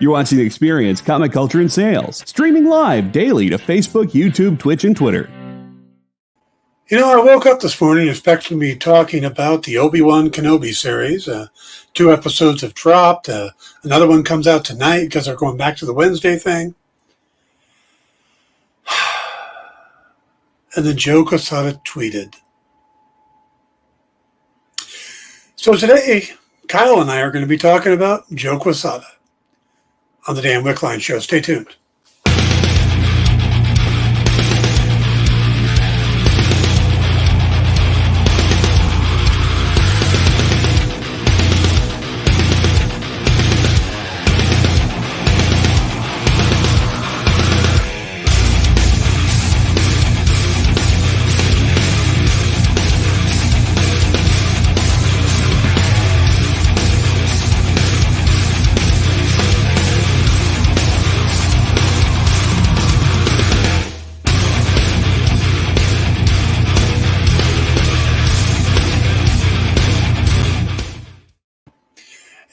You're watching The Experience, Comic Culture and Sales, streaming live daily to Facebook, YouTube, Twitch, and Twitter. You know, I woke up this morning expecting to be talking about the Obi-Wan Kenobi series. 2 episodes have dropped. Another one comes out tonight because they're going back to the Wednesday thing. And then Joe Quesada tweeted. So today, Kyle and I are going to be talking about Joe Quesada on the Dan Wickline Show. Stay tuned.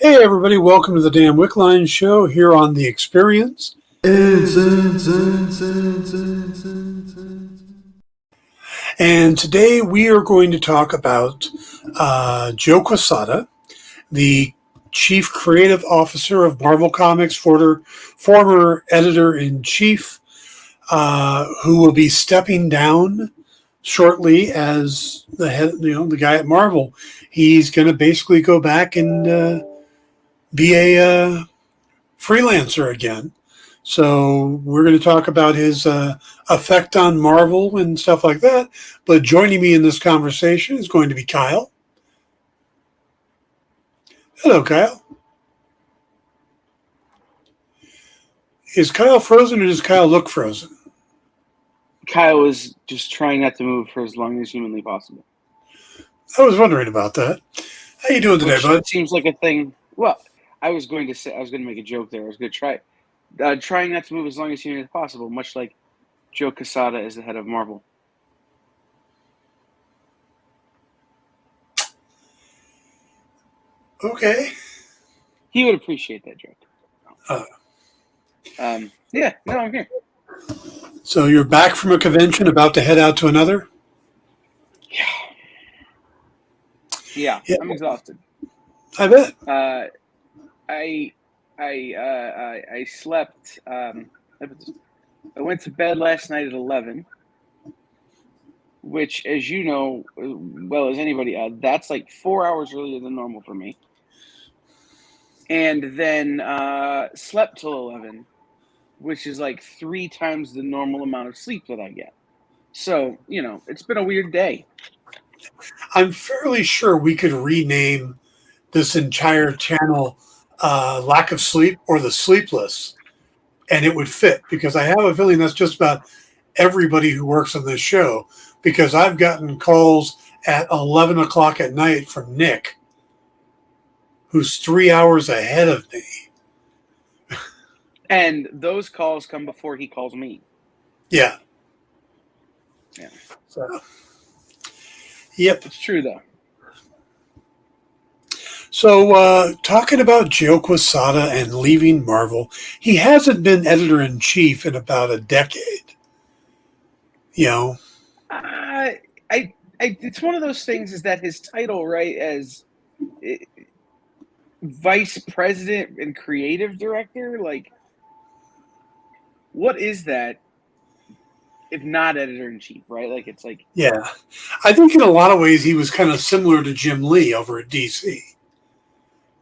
Hey everybody, welcome to the Dan Wickline Show here on The Experience. And today we are going to talk about Joe Quesada, the Chief Creative Officer of Marvel Comics, former Editor-in-Chief, who will be stepping down shortly as the head, the guy at Marvel. He's going to basically go back and be a freelancer again. So we're going to talk about his effect on Marvel and stuff like that. But joining me in this conversation is going to be Kyle. Hello, Kyle. Is Kyle frozen or does Kyle look frozen? Kyle is just trying not to move for as long as humanly possible. I was wondering about that. How you doing today, bud? It seems like a thing. Well, I was going to make a joke there. I was going to trying not to move as long as humanly possible, much like Joe Quesada is the head of Marvel. Okay. He would appreciate that joke. Yeah, no, I'm here. So you're back from a convention, about to head out to another? Yeah, I'm exhausted. I bet. I slept. I went to bed last night at 11, which, as you know, well as anybody, that's like 4 hours earlier than normal for me. And then slept till 11, which is like 3 times the normal amount of sleep that I get. So, it's been a weird day. I'm fairly sure we could rename this entire channel Lack of Sleep or The Sleepless, and it would fit, because I have a feeling that's just about everybody who works on this show, because I've gotten calls at 11 o'clock at night from Nick, who's 3 hours ahead of me. And those calls come before he calls me. Yeah. So, yep. It's true, though. So, talking about Joe Quesada and leaving Marvel, he hasn't been editor-in-chief in about a decade. It's one of those things, is that his title, right, as vice president and creative director, like, what is that if not editor-in-chief, right? Like, it's like... Yeah. I think in a lot of ways he was kind of similar to Jim Lee over at DC.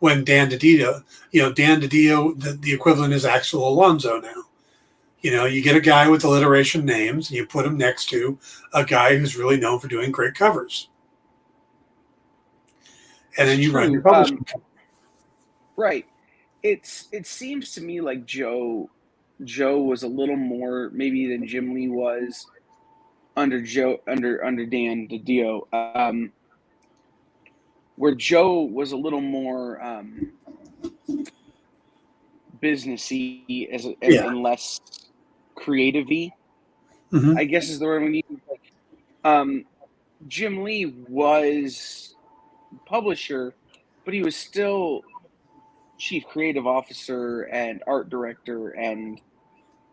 When Dan DiDio, the equivalent is Axel Alonso now. You get a guy with alliteration names and you put him next to a guy who's really known for doing great covers. And then you run your publishing company. Right. It seems to me like Joe was a little more maybe than Jim Lee was under Dan DiDio. Where Joe was a little more businessy and less creative-y, I guess is the word we need. Like, Jim Lee was publisher, but he was still chief creative officer and art director and,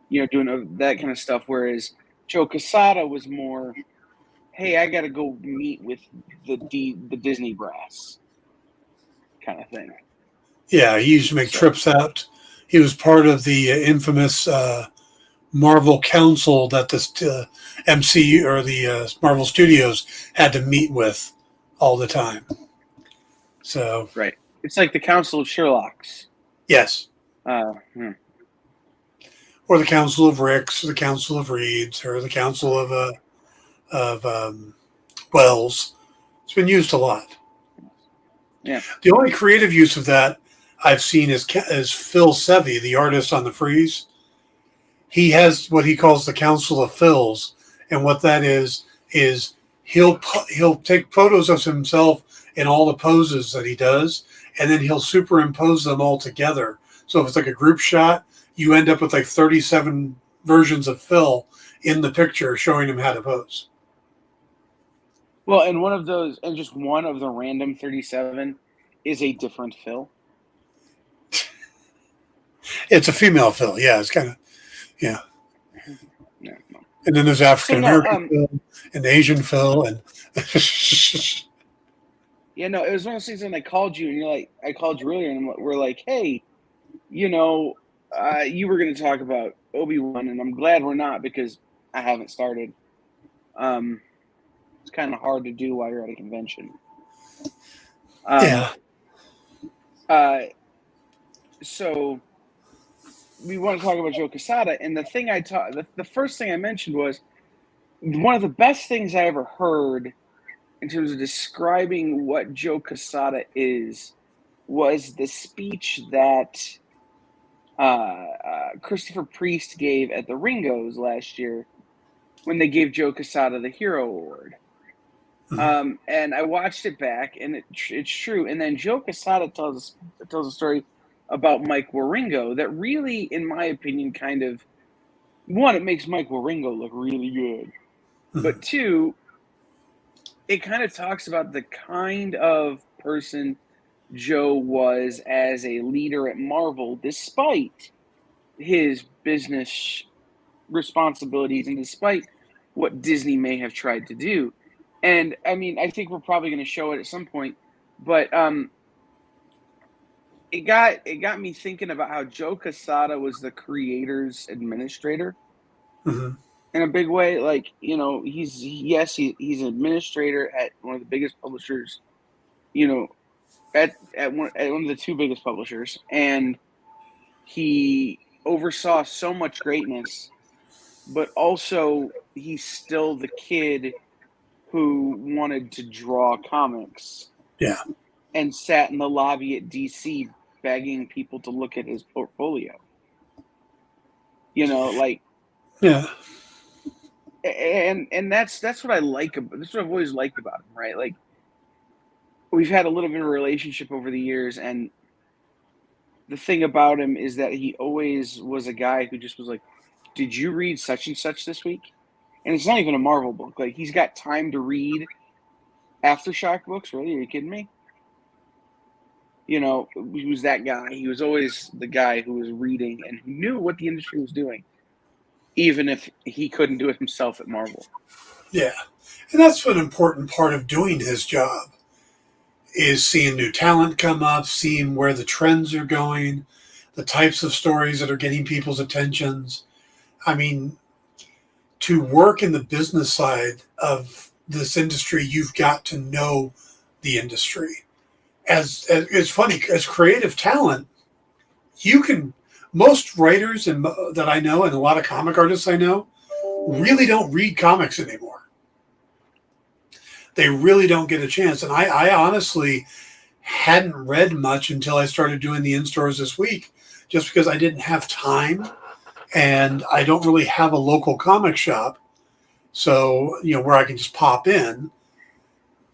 you know, doing that kind of stuff. Whereas Joe Quesada was more, hey, I got to go meet with the Disney brass kind of thing. Yeah, he used to make trips out. He was part of the infamous Marvel Council that this MCU or the Marvel Studios had to meet with all the time. So right, it's like the Council of Sherlocks. Yes. Or the Council of Ricks, or the Council of Reeds, or the Council of Wells. It's been used a lot. Yeah. The only creative use of that I've seen is Phil Sevey, the artist on the frieze. He has what he calls the Council of Phils, and what that is he'll take photos of himself in all the poses that he does, and then he'll superimpose them all together. So if it's like a group shot, you end up with like 37 versions of Phil in the picture showing him how to pose. Well, and one of those, and just one of the random 37 is a different Phil. It's a female Phil, yeah. It's kind of, yeah. No. And then there's African American Phil and Asian Phil, and yeah, no, it was one of those things when I called you, and you're like, I called you earlier, and we're like, hey, you know, you were going to talk about Obi-Wan, and I'm glad we're not, because I haven't started. It's kind of hard to do while you're at a convention. Yeah. So we want to talk about Joe Quesada, and the first thing I mentioned was one of the best things I ever heard in terms of describing what Joe Quesada is was the speech that Christopher Priest gave at the Ringos last year when they gave Joe Quesada the Hero Award. Mm-hmm. And I watched it back, and it's true. And then Joe Quesada tells a story about Mike Wieringo that really, in my opinion, kind of, one, it makes Mike Wieringo look really good. Mm-hmm. But two, it kind of talks about the kind of person Joe was as a leader at Marvel, despite his business responsibilities and despite what Disney may have tried to do. And I mean, I think we're probably going to show it at some point, but it got me thinking about how Joe Quesada was the creator's administrator. Mm-hmm. In a big way. Like, you know, he's an administrator at one of the biggest publishers, you know, at one of the two biggest publishers, and he oversaw so much greatness, but also he's still the kid who wanted to draw comics. Yeah. And sat in the lobby at DC begging people to look at his portfolio. You know, like, yeah. And that's what I like. That's what I've always liked about him, right? Like, we've had a little bit of a relationship over the years, and the thing about him is that he always was a guy who just was like, "Did you read such and such this week?" And it's not even a Marvel book. Like, he's got time to read Aftershock books. Really? Are you kidding me? You know, he was that guy. He was always the guy who was reading and who knew what the industry was doing, even if he couldn't do it himself at Marvel. Yeah. And that's an important part of doing his job, is seeing new talent come up, seeing where the trends are going, the types of stories that are getting people's attentions. I mean, to work in the business side of this industry, you've got to know the industry. As it's funny, as creative talent, most writers that I know, and a lot of comic artists I know, really don't read comics anymore. They really don't get a chance. And I honestly hadn't read much until I started doing the in-stores this week, just because I didn't have time, and I don't really have a local comic shop, so, you know, where I can just pop in.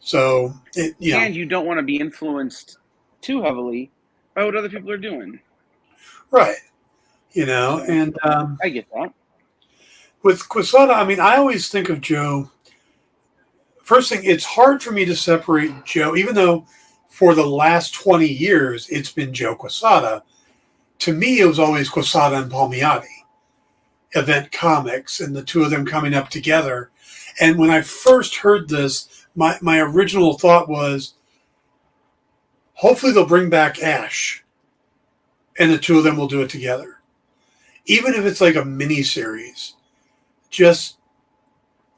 So, and you don't want to be influenced too heavily by what other people are doing. Right. You know, and I get that. With Quesada, I mean, I always think of Joe. First thing, it's hard for me to separate Joe, even though for the last 20 years, it's been Joe Quesada. To me, it was always Quesada and Palmiotti, Event Comics, and the two of them coming up together. And when I first heard this, my original thought was, hopefully they'll bring back Ash, and the two of them will do it together. Even if it's like a mini series, just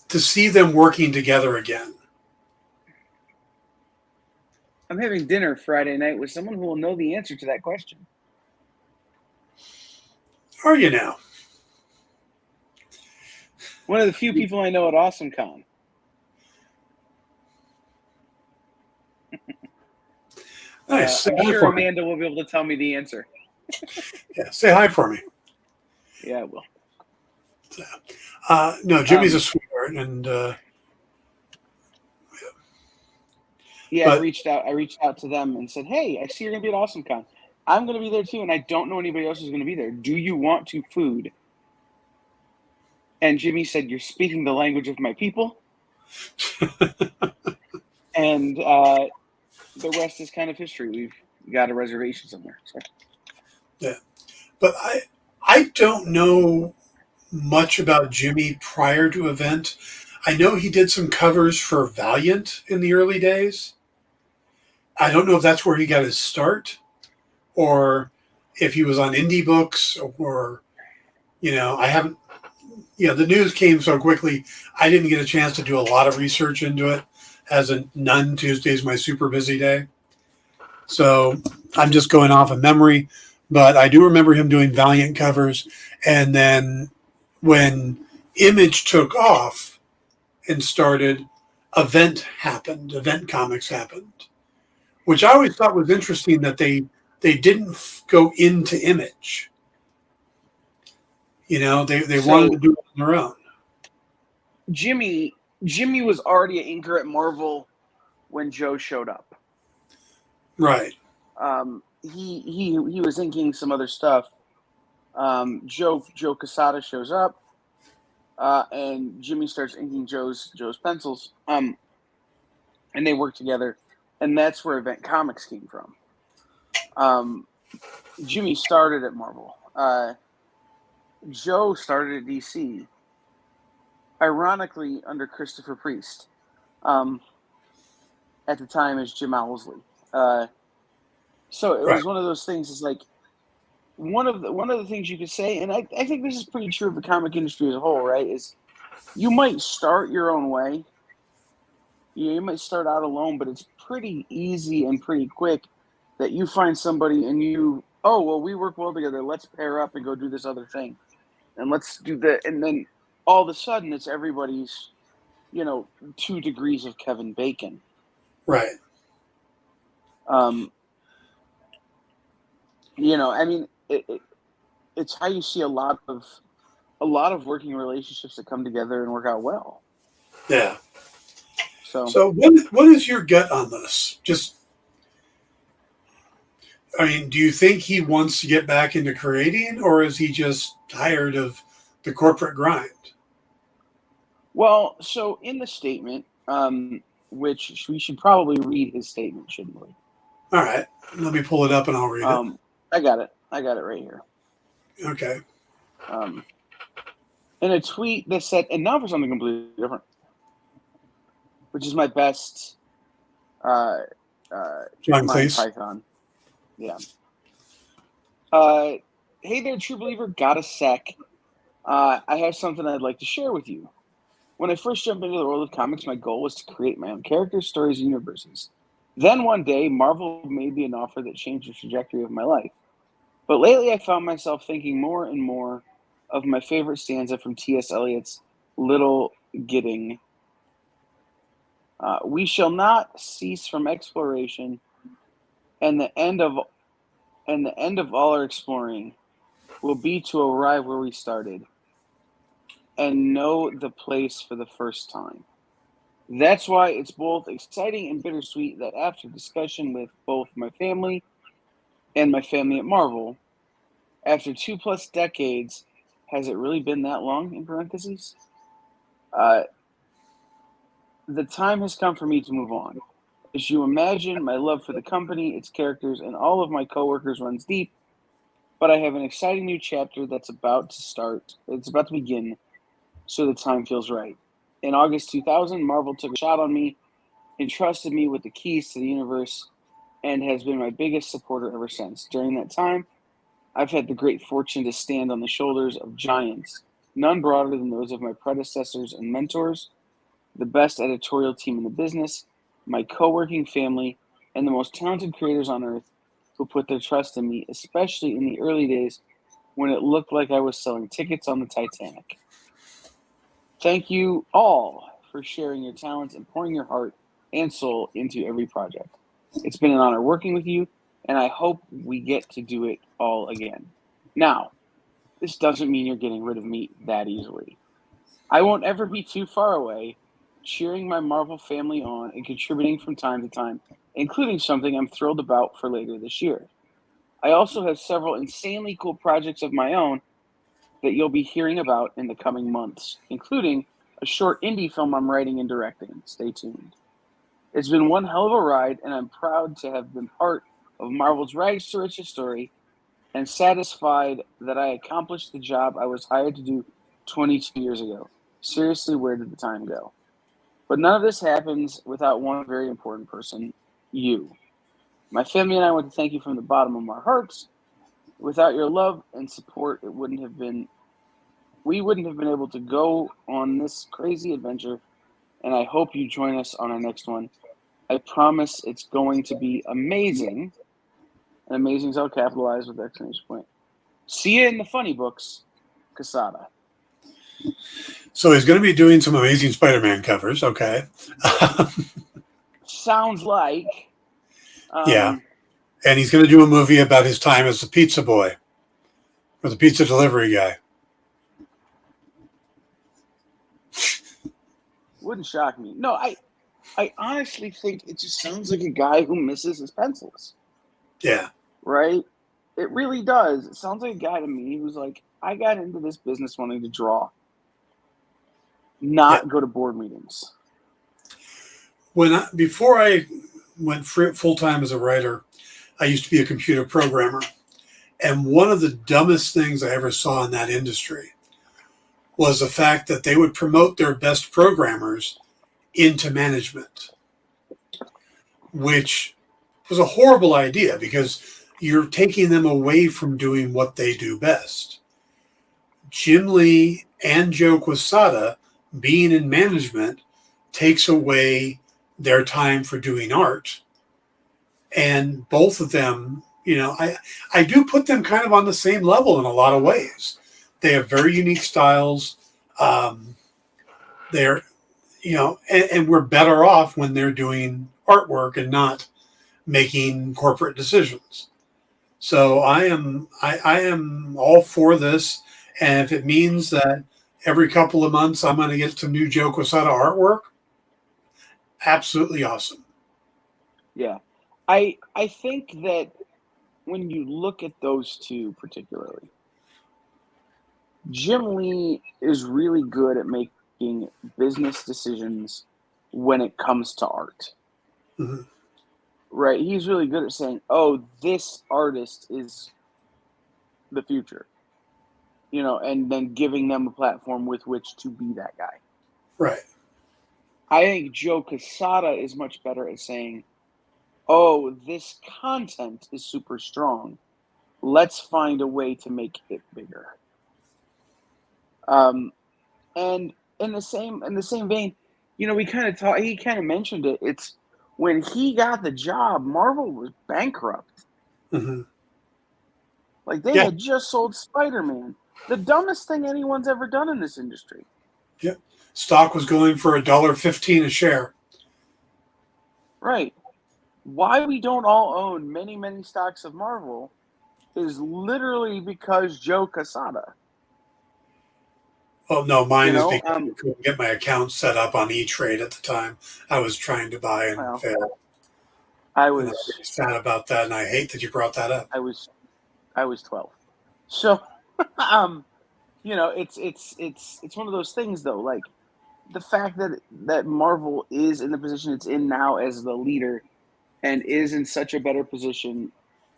to see them working together again. I'm having dinner Friday night with someone who will know the answer to that question. Are you now? One of the few people I know at AwesomeCon. Nice. I'm sure Amanda will be able to tell me the answer. Yeah, say hi for me. Yeah, I will. No, Jimmy's a sweetheart, and yeah. But, I reached out to them and said, "Hey, I see you're gonna be at AwesomeCon. I'm gonna be there too, and I don't know anybody else who's gonna be there. Do you want to food?" And Jimmy said, "You're speaking the language of my people." And the rest is kind of history. We've got a reservation somewhere. So. Yeah, but I don't know much about Jimmy prior to Event. I know he did some covers for Valiant in the early days. I don't know if that's where he got his start, or if he was on indie books, or I haven't. The news came so quickly, I didn't get a chance to do a lot of research into it. As a none, Tuesday's my super busy day. So I'm just going off of memory. But I do remember him doing Valiant covers. And then when Image took off and started, Event Comics happened. Which I always thought was interesting that they didn't go into Image. They wanted to do it on their own. Jimmy was already an inker at Marvel when Joe showed up. Right. He was inking some other stuff. Joe Quesada shows up, and Jimmy starts inking Joe's pencils. And they work together, and that's where Event Comics came from. Jimmy started at Marvel. Joe started at DC. Ironically, under Christopher Priest, at the time as Jim Owsley. So it was one of those things. It's like one of the things you could say, and I think this is pretty true of the comic industry as a whole, right? Is you might start your own way. You might start out alone, but it's pretty easy and pretty quick that you find somebody and we work well together. Let's pair up and go do this other thing, and let's do that. And then all of a sudden, it's everybody's, 2 degrees of Kevin Bacon. Right. It's how you see a lot of working relationships that come together and work out well. Yeah. So what is your gut on this? Do you think he wants to get back into creating, or is he just tired of the corporate grind? Well, so in the statement, which we should probably read his statement, shouldn't we? All right. Let me pull it up and I'll read it. I got it right here. Okay. In a tweet that said, and now for something completely different, which is my best John Cleese. Python. Yeah. Hey there, true believer. Got a sec. I have something I'd like to share with you. When I first jumped into the world of comics, my goal was to create my own characters, stories, and universes. Then one day, Marvel made me an offer that changed the trajectory of my life. But lately, I found myself thinking more and more of my favorite stanza from T.S. Eliot's Little Gidding. We shall not cease from exploration, and the end of all our exploring will be to arrive where we started and know the place for the first time. That's why it's both exciting and bittersweet that after discussion with both my family and my family at Marvel, after 2+ decades, has it really been that long, in parentheses? The time has come for me to move on. As you imagine, my love for the company, its characters, and all of my coworkers runs deep, but I have an exciting new chapter that's about to start. It's about to begin, so the time feels right. In August 2000, Marvel took a shot on me, entrusted me with the keys to the universe, and has been my biggest supporter ever since. During that time, I've had the great fortune to stand on the shoulders of giants, none broader than those of my predecessors and mentors, the best editorial team in the business, my co-working family, and the most talented creators on earth who put their trust in me, especially in the early days when it looked like I was selling tickets on the Titanic. Thank you all for sharing your talents and pouring your heart and soul into every project. It's been an honor working with you, and I hope we get to do it all again. Now, this doesn't mean you're getting rid of me that easily. I won't ever be too far away, cheering my Marvel family on and contributing from time to time, including something I'm thrilled about for later this year. I also have several insanely cool projects of my own that you'll be hearing about in the coming months, including a short indie film I'm writing and directing. Stay tuned. It's been one hell of a ride, and I'm proud to have been part of Marvel's rags to riches story and satisfied that I accomplished the job I was hired to do 22 years ago. Seriously, where did the time go? But none of this happens without one very important person, you. My family and I want to thank you from the bottom of our hearts. Without your love and support, we wouldn't have been able to go on this crazy adventure, and I hope you join us on our next one. I promise it's going to be amazing. And amazing is all capitalized with exclamation point. See you in the funny books, Quesada. So he's going to be doing some Amazing Spider-Man covers. Okay. Sounds like. Yeah. And he's going to do a movie about his time as the pizza boy or the pizza delivery guy. Wouldn't shock me. No, I honestly think it just sounds like a guy who misses his pencils. Yeah. Right? It really does. It sounds like a guy to me who's like, I got into this business wanting to draw, not go to board meetings. Before I went full-time as a writer, I used to be a computer programmer. And one of the dumbest things I ever saw in that industry was the fact that they would promote their best programmers into management, which was a horrible idea because you're taking them away from doing what they do best. Jim Lee and Joe Quesada being in management takes away their time for doing art. And both of them, I do put them kind of on the same level in a lot of ways. They have very unique styles. They're, and we're better off when they're doing artwork and not making corporate decisions. So I am all for this. And if it means that every couple of months I'm going to get some new Joe Quesada artwork, absolutely awesome. Yeah. I think that when you look at those two particularly, Jim Lee is really good at making business decisions when it comes to art. Mm-hmm. Right? He's really good at saying, oh, this artist is the future. And then giving them a platform with which to be that guy. Right. I think Joe Quesada is much better at saying, oh, this content is super strong. Let's find a way to make it bigger. And in the same vein, we kind of talked. He kind of mentioned it. It's when he got the job, Marvel was bankrupt. Mm-hmm. Like they had just sold Spider-Man, the dumbest thing anyone's ever done in this industry. Yeah, stock was going for $1.15 a share. Right. Why we don't all own many, many stocks of Marvel is literally because Joe Quesada. Oh, no, mine is because I couldn't get my account set up on E-Trade at the time. I was trying to buy and failed. I was really sad about that, and I hate that you brought that up. I was 12. So, it's one of those things, though. Like, the fact that Marvel is in the position it's in now as the leader and is in such a better position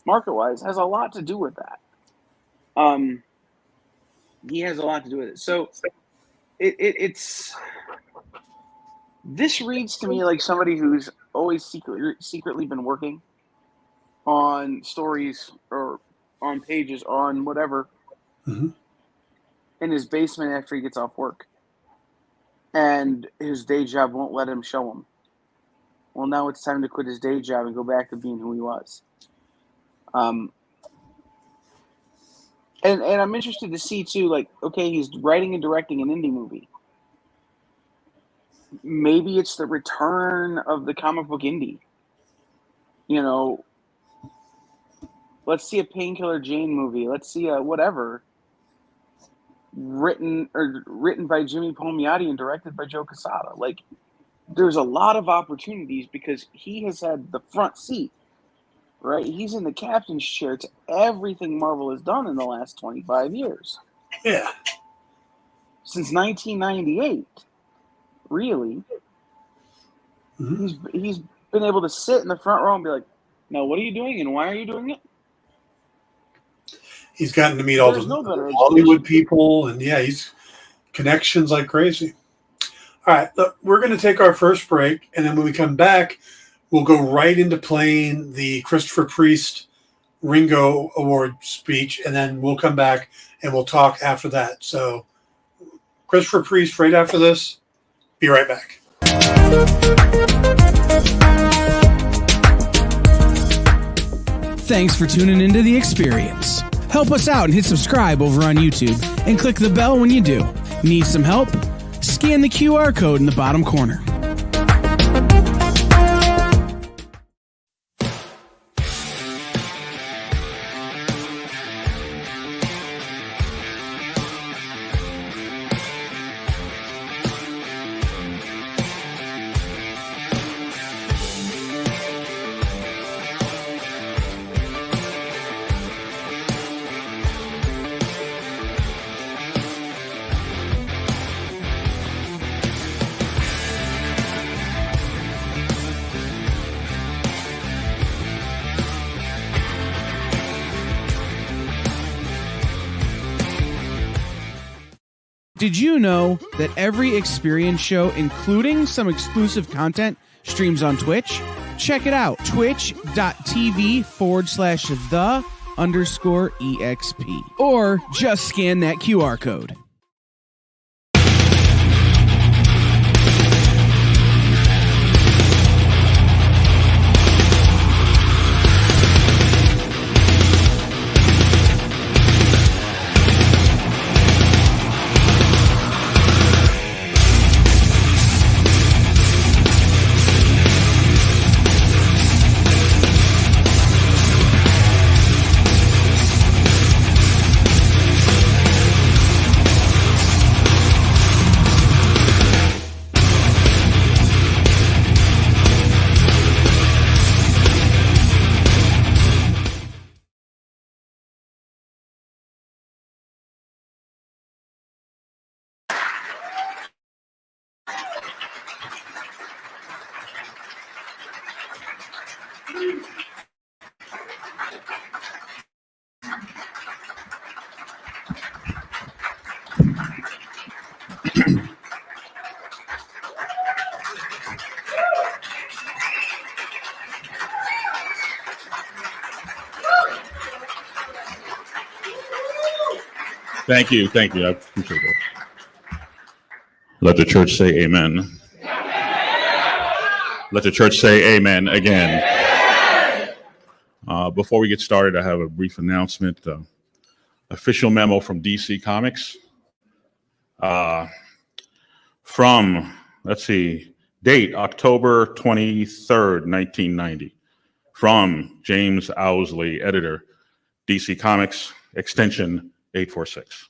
market-wise has a lot to do with that. He has a lot to do with it. So it's this reads to me like somebody who's always secretly been working on stories or on pages or on whatever in his basement after he gets off work. And his day job won't let him show him. Well, now it's time to quit his day job and go back to being who he was. And I'm interested to see, too, like, okay, he's writing and directing an indie movie. Maybe it's the return of the comic book indie. You know, let's see a Painkiller Jane movie. Let's see a whatever. Written by Jimmy Palmiotti and directed by Joe Quesada. Like, there's a lot of opportunities because he has had the front seat, right? He's in the captain's chair to everything Marvel has done in the last 25 years. Yeah. Since 1998, really. He's been able to sit in the front row and be like, "Now, what are you doing and why are you doing it?" He's gotten to meet all the Hollywood people, and he's connections like crazy. All right, look, we're going to take our first break, and then when we come back, we'll go right into playing the Christopher Priest Ringo Award speech, and then we'll come back and we'll talk after that. So, Christopher Priest right after this. Be right back. Thanks for tuning into The Experience. Help us out and hit subscribe over on YouTube and click the bell when you do. Need some help? Scan the QR code in the bottom corner. Did you know that every Experience show, including some exclusive content, streams on Twitch? Check it out, twitch.tv/the_EXP. Or just scan that QR code. Thank you. I appreciate it. Let the church say amen. Let the church say amen again. Before we get started, I have a brief announcement. Official memo from DC Comics. From, date October 23rd, 1990. From James Owsley, editor, DC Comics, extension 846.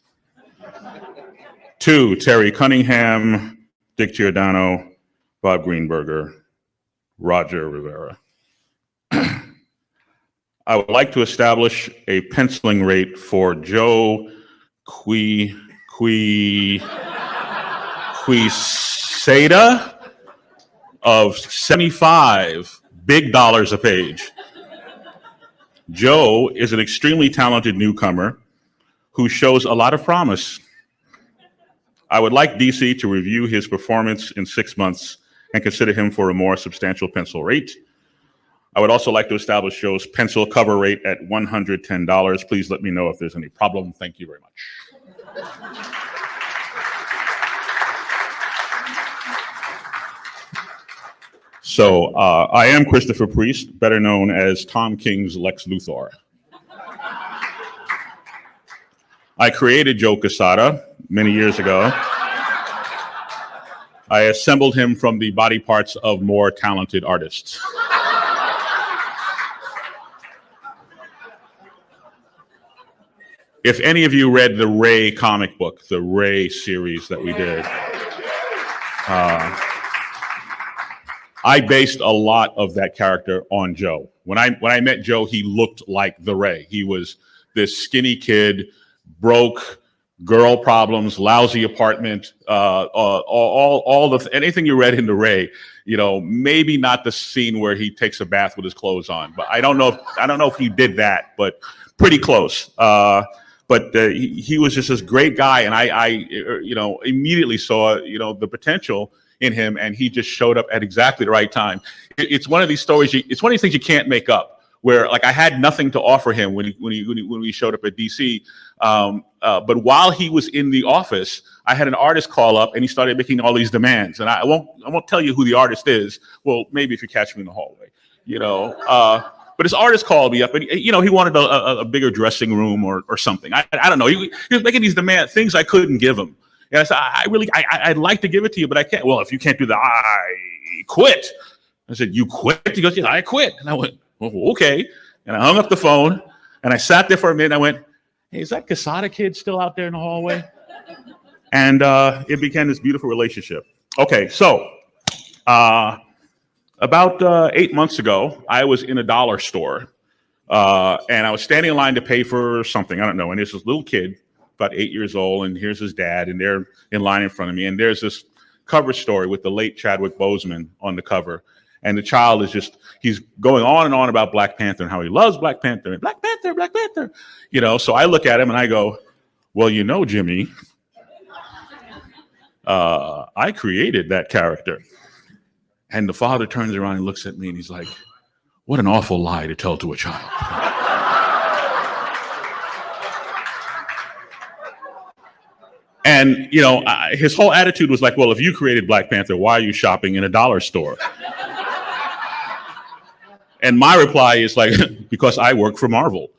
To Terry Cunningham, Dick Giordano, Bob Greenberger, Roger Rivera. I would like to establish a penciling rate for Joe Quesada Quesada of 75 big dollars a page. Joe is an extremely talented newcomer who shows a lot of promise. I would like DC to review his performance in 6 months and consider him for a more substantial pencil rate. I would also like to establish Joe's pencil cover rate at $110. Please let me know if there's any problem. Thank you very much. So I am Christopher Priest, better known as Tom King's Lex Luthor. I created Joe Quesada many years ago. I assembled him from the body parts of more talented artists. If any of you read the Ray comic book, the Ray series that we did, I based a lot of that character on Joe. When I met Joe, he looked like the Ray. He was this skinny kid, broke, girl problems, lousy apartment, anything you read in the Ray. You know, maybe not the scene where he takes a bath with his clothes on, but I don't know if he did that, but pretty close. But he was just this great guy, and I immediately saw the potential in him, and he just showed up at exactly the right time. It's one of these stories. It's one of these things you can't make up. Where like I had nothing to offer him when we showed up at DC, but while he was in the office, I had an artist call up and he started making all these demands. And I won't tell you who the artist is. Well, maybe if you catch me in the hallway, But this artist called me up and he wanted a bigger dressing room or something. I don't know. He was making these demands, things I couldn't give him. And I said, I'd like to give it to you, but I can't. Well, if you can't do that, I quit. I said, you quit? He goes, yeah, I quit. And I went, oh, okay. And I hung up the phone and I sat there for a minute. And I went, hey, is that Quesada kid still out there in the hallway? And it began this beautiful relationship. Okay, so about 8 months ago, I was in a dollar store and I was standing in line to pay for something. I don't know. And there's this little kid, about 8 years old, and here's his dad, and they're in line in front of me. And there's this cover story with the late Chadwick Boseman on the cover. And the child is he's going on and on about Black Panther and how he loves Black Panther and Black Panther, Black Panther. So I look at him and I go, well, Jimmy, I created that character. And the father turns around and looks at me and he's like, what an awful lie to tell to a child. And, his whole attitude was like, well, if you created Black Panther, why are you shopping in a dollar store? And my reply is like, because I work for Marvel.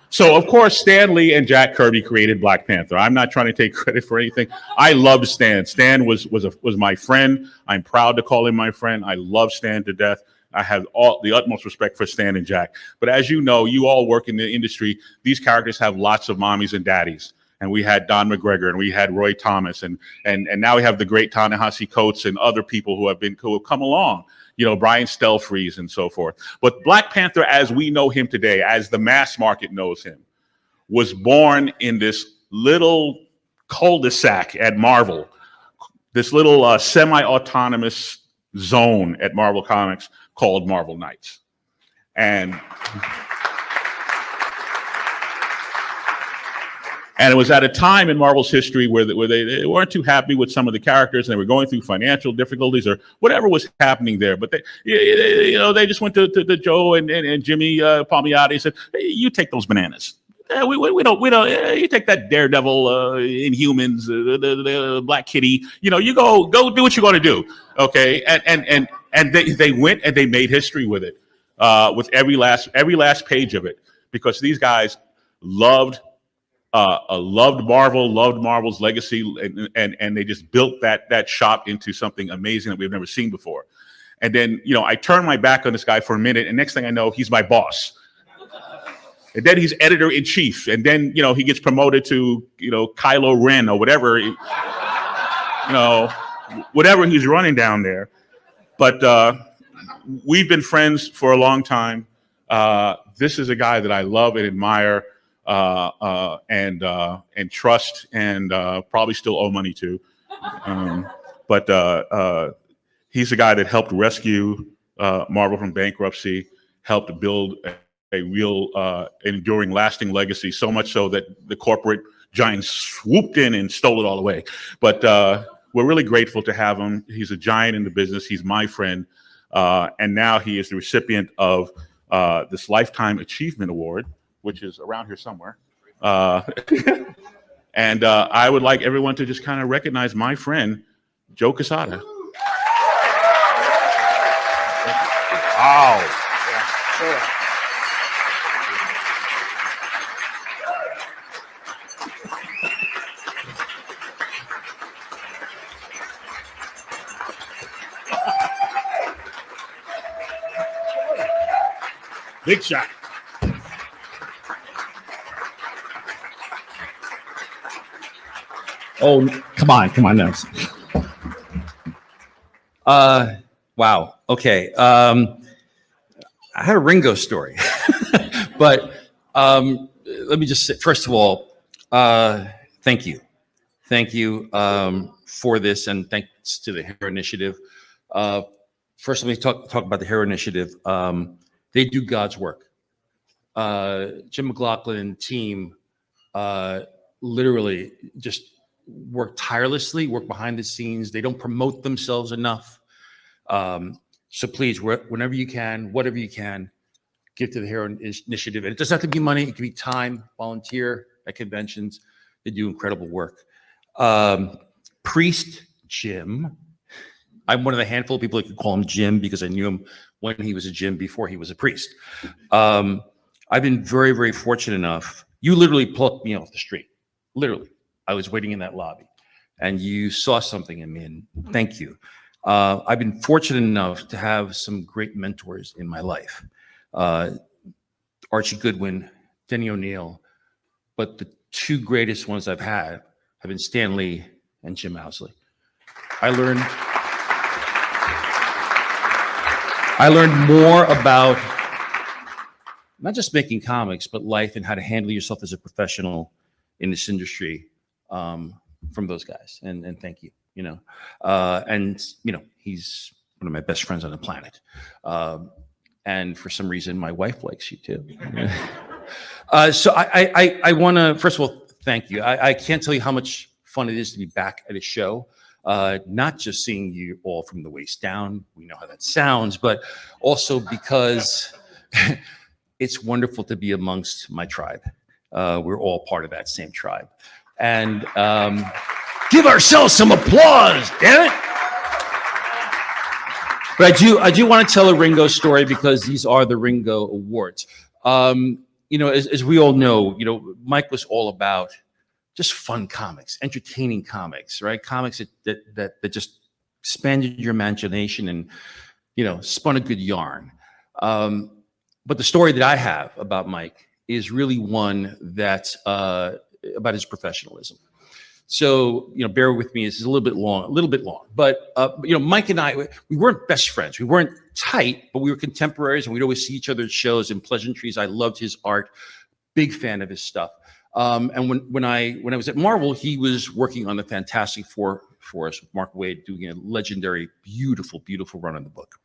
So, of course, Stan Lee and Jack Kirby created Black Panther. I'm not trying to take credit for anything. I loved Stan. Stan was my friend. I'm proud to call him my friend. I love Stan to death. I have the utmost respect for Stan and Jack. But as you know, you all work in the industry. These characters have lots of mommies and daddies. And we had Don McGregor, and we had Roy Thomas, and now we have the great Ta-Nehisi Coates and other people who have come along, Brian Stelfreeze and so forth. But Black Panther, as we know him today, as the mass market knows him, was born in this little cul-de-sac at Marvel, this little semi-autonomous zone at Marvel Comics called Marvel Knights. And it was at a time in Marvel's history where they weren't too happy with some of the characters, and they were going through financial difficulties or whatever was happening there. But they just went to Joe and Jimmy Palmiotti and said, hey, "You take those bananas. We don't. You take that Daredevil, Inhumans, the Black Kitty. You go do what you're going to do, okay?" And they went and they made history with it, with every last page of it, because these guys loved Marvel, loved Marvel's legacy, and they just built that shop into something amazing that we've never seen before. And then, I turned my back on this guy for a minute, and next thing I know, he's my boss. And then he's editor-in-chief, and then, he gets promoted to, Kylo Ren or whatever, whatever he's running down there. But we've been friends for a long time. This is a guy that I love and admire. and trust, and probably still owe money to. But he's the guy that helped rescue Marvel from bankruptcy, helped build a real enduring, lasting legacy, so much so that the corporate giants swooped in and stole it all away. But we're really grateful to have him. He's a giant in the business. He's my friend. And now he is the recipient of this Lifetime Achievement Award, which is around here somewhere. And I would like everyone to just kind of recognize my friend, Joe Quesada. Wow. Sure. Big shot. Oh, come on now. Wow. Okay. I had a Ringo story, but let me just say, first of all, thank you for this, and thanks to the Hero Initiative. First, let me talk about the Hero Initiative. They do God's work. Jim McLaughlin and team literally just work tirelessly, work behind the scenes. They don't promote themselves enough. So please, whenever you can, whatever you can, give to the Hero Initiative. And it doesn't have to be money. It can be time, volunteer at conventions. They do incredible work. Priest Jim. I'm one of the handful of people that could call him Jim because I knew him when he was a Jim before he was a priest. I've been very, very fortunate enough. You literally plucked me off the street. Literally. I was waiting in that lobby and you saw something in me, and thank you. I've been fortunate enough to have some great mentors in my life. Archie Goodwin, Denny O'Neil, but the two greatest ones I've had have been Stan Lee and Jim Owsley. I learned more about not just making comics, but life and how to handle yourself as a professional in this industry from those guys. And thank you, and he's one of my best friends on the planet. And for some reason, my wife likes you too. So I want to, first of all, thank you. I can't tell you how much fun it is to be back at a show. Not just seeing you all from the waist down, we know how that sounds, but also because it's wonderful to be amongst my tribe. We're all part of that same tribe. And give ourselves some applause, damn it. But I do want to tell a Ringo story because these are the Ringo Awards. As we all know, Mike was all about just fun comics, entertaining comics, right? Comics that just expanded your imagination and, spun a good yarn. But the story that I have about Mike is really one that's about his professionalism. So, bear with me, this is a little bit long, but, Mike and I, we weren't best friends. We weren't tight, but we were contemporaries and we'd always see each other at shows and pleasantries. I loved his art, big fan of his stuff. And when I was at Marvel, he was working on the Fantastic Four for us with Mark Waid, doing a legendary, beautiful, beautiful run on the book.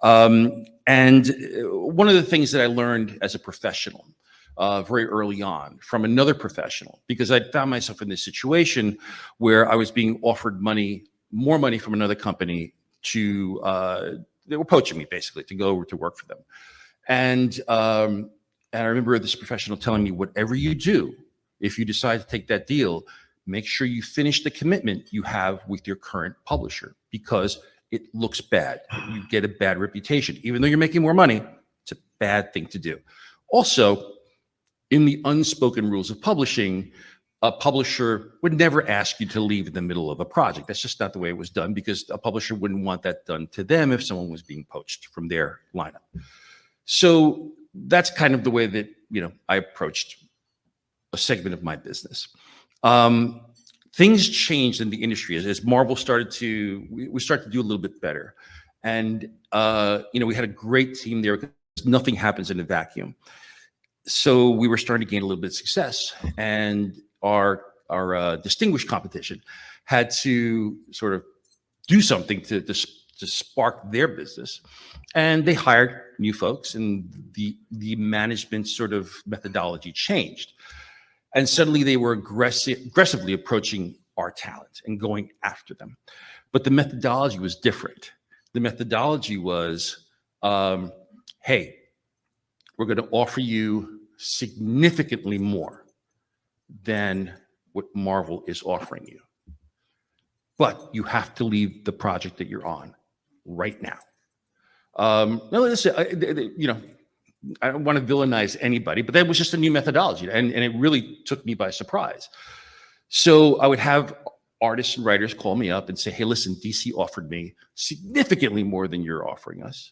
And one of the things that I learned as a professional very early on from another professional, because I found myself in this situation where I was being offered more money from another company they were poaching me basically to go over to work for them. And I remember this professional telling me, whatever you do, if you decide to take that deal, make sure you finish the commitment you have with your current publisher, because it looks bad. You get a bad reputation. Even though you're making more money, it's a bad thing to do. Also, in the unspoken rules of publishing, a publisher would never ask you to leave in the middle of a project. That's just not the way it was done, because a publisher wouldn't want that done to them if someone was being poached from their lineup. So that's kind of the way that, I approached a segment of my business. Things changed in the industry as Marvel started to do a little bit better. And, we had a great team there because nothing happens in a vacuum. So we were starting to gain a little bit of success, and our distinguished competition had to sort of do something to spark their business, and they hired new folks, and the management sort of methodology changed, and suddenly they were aggressively approaching our talent and going after them, but the methodology was different. The methodology was, hey, we're going to offer you significantly more than what Marvel is offering you, but you have to leave the project that you're on right now. No, listen, I don't want to villainize anybody, but that was just a new methodology, and it really took me by surprise. So I would have artists and writers call me up and say, hey, listen, DC offered me significantly more than you're offering us.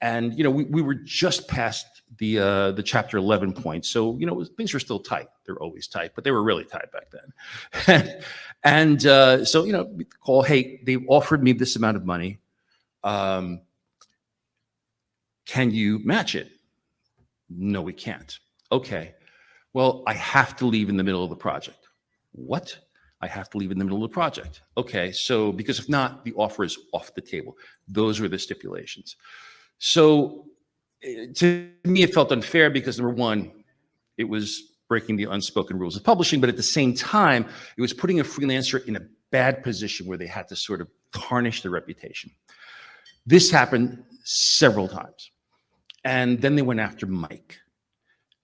And we were just past the chapter 11 point, so things were still tight. They're always tight, but they were really tight back then. And so we call, hey, they offered me this amount of money. Can you match it? No, we can't. Okay. Well, I have to leave in the middle of the project. What? I have to leave in the middle of the project. Okay. So, because if not, the offer is off the table. Those were the stipulations. So to me, it felt unfair because, number one, it was breaking the unspoken rules of publishing, but at the same time, it was putting a freelancer in a bad position where they had to sort of tarnish their reputation. This happened several times. And then they went after Mike.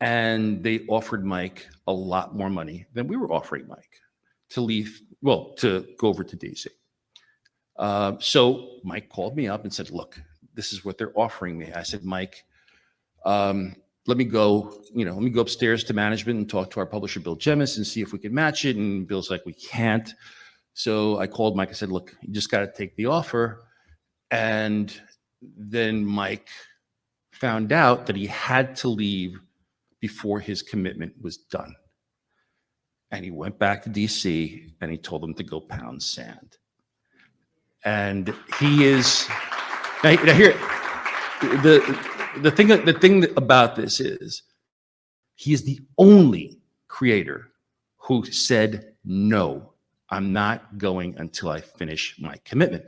And they offered Mike a lot more money than we were offering Mike to leave, to go over to DC. So Mike called me up and said, look, this is what they're offering me. I said, Mike, let me go upstairs to management and talk to our publisher, Bill Jemis, and see if we can match it. And Bill's like, we can't. So I called Mike. I said, look, you just got to take the offer. And then Mike found out that he had to leave before his commitment was done. And he went back to DC and he told them to go pound sand. And he is, now here, the thing about this is, he is the only creator who said, no, I'm not going until I finish my commitment.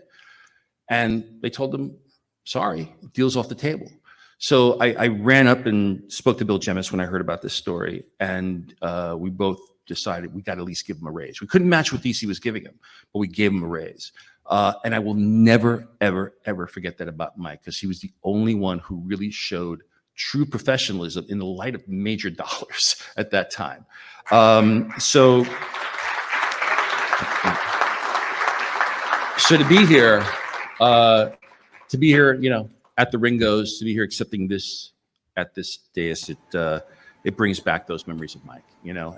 And they told him, sorry, deal's off the table. So I ran up and spoke to Bill Jemis when I heard about this story, and we both decided we got to at least give him a raise. We couldn't match what DC was giving him, but we gave him a raise. And I will never, ever, ever forget that about Mike, because he was the only one who really showed true professionalism in the light of major dollars at that time. So to be here, at the Ringos, to be here accepting this at this dais, it brings back those memories of Mike,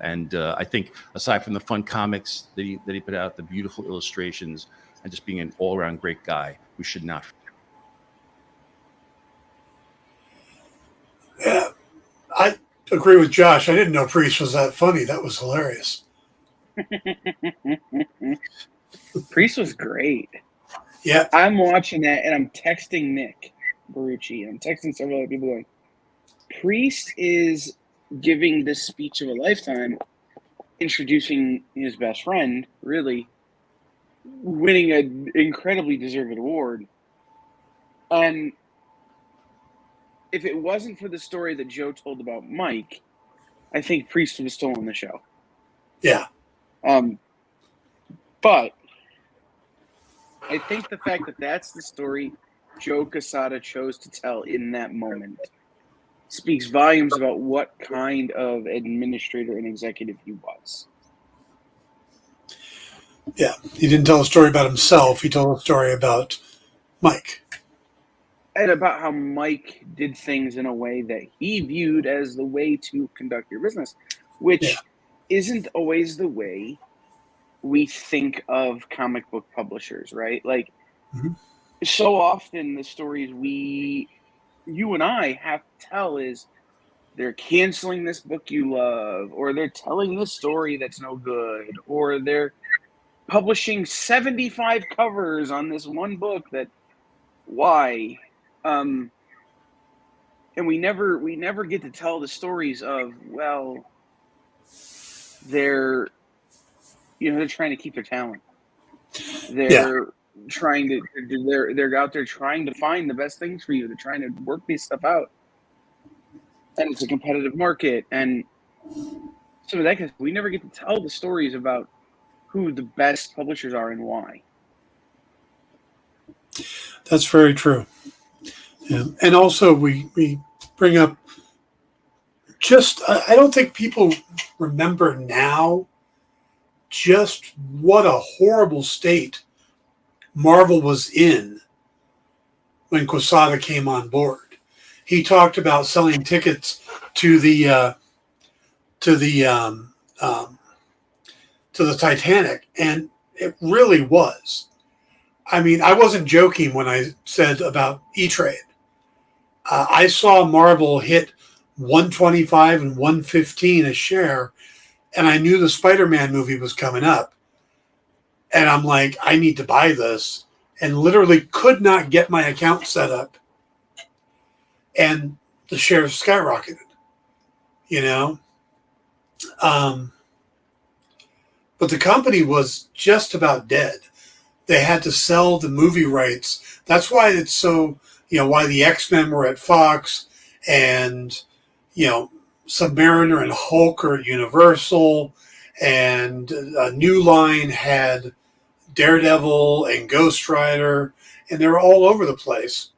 and I think aside from the fun comics that he put out, the beautiful illustrations, and just being an all-around great guy, we should not. Yeah, I agree with Josh. I didn't know Priest was that funny. That was hilarious. Priest was great. Yeah. I'm watching that and I'm texting Nick Barucci and I'm texting several other people going, Priest is giving this speech of a lifetime, introducing his best friend, really winning an incredibly deserved award. And if it wasn't for the story that Joe told about Mike, I think Priest was still on the show. Yeah. But I think the fact that that's the story Joe Quesada chose to tell in that moment speaks volumes about what kind of administrator and executive he was. Yeah, he didn't tell a story about himself. He told a story about Mike. And about how Mike did things in a way that he viewed as the way to conduct your business, which isn't always the way we think of comic book publishers, right? Like, so often the stories you and I have to tell is they're canceling this book you love, or they're telling this story that's no good, or they're publishing 75 covers on this one book that, why? and we never get to tell the stories of, well, they're trying to keep their talent. They're they're out there trying to find the best things for you. They're trying to work this stuff out, and it's a competitive market. And some of that, because we never get to tell the stories about who the best publishers are and why. That's very true. Yeah. And also, we bring up I don't think people remember now just what a horrible state Marvel was in when Quesada came on board. He talked about selling tickets to the Titanic, and it really was. I mean, I wasn't joking when I said about E-Trade. I saw Marvel hit 125 and 115 a share, and I knew the Spider-Man movie was coming up. And I'm like, I need to buy this, and literally could not get my account set up. And the shares skyrocketed, you know? But the company was just about dead. They had to sell the movie rights. That's why it's so, why the X-Men were at Fox, and, Submariner and Hulk are at Universal, and New Line had Daredevil and Ghost Rider, and they're all over the place.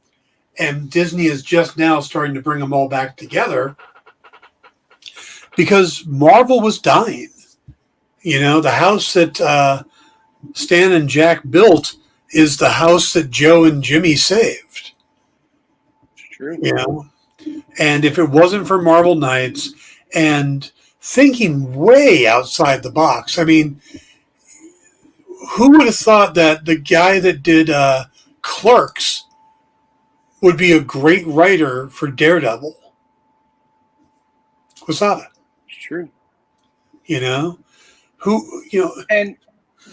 And Disney is just now starting to bring them all back together because Marvel was dying. The house that Stan and Jack built is the house that Joe and Jimmy saved. It's true. And if it wasn't for Marvel Knights and thinking way outside the box, I mean, who would have thought that the guy that did Clerks would be a great writer for Daredevil? Quesada. It's true. And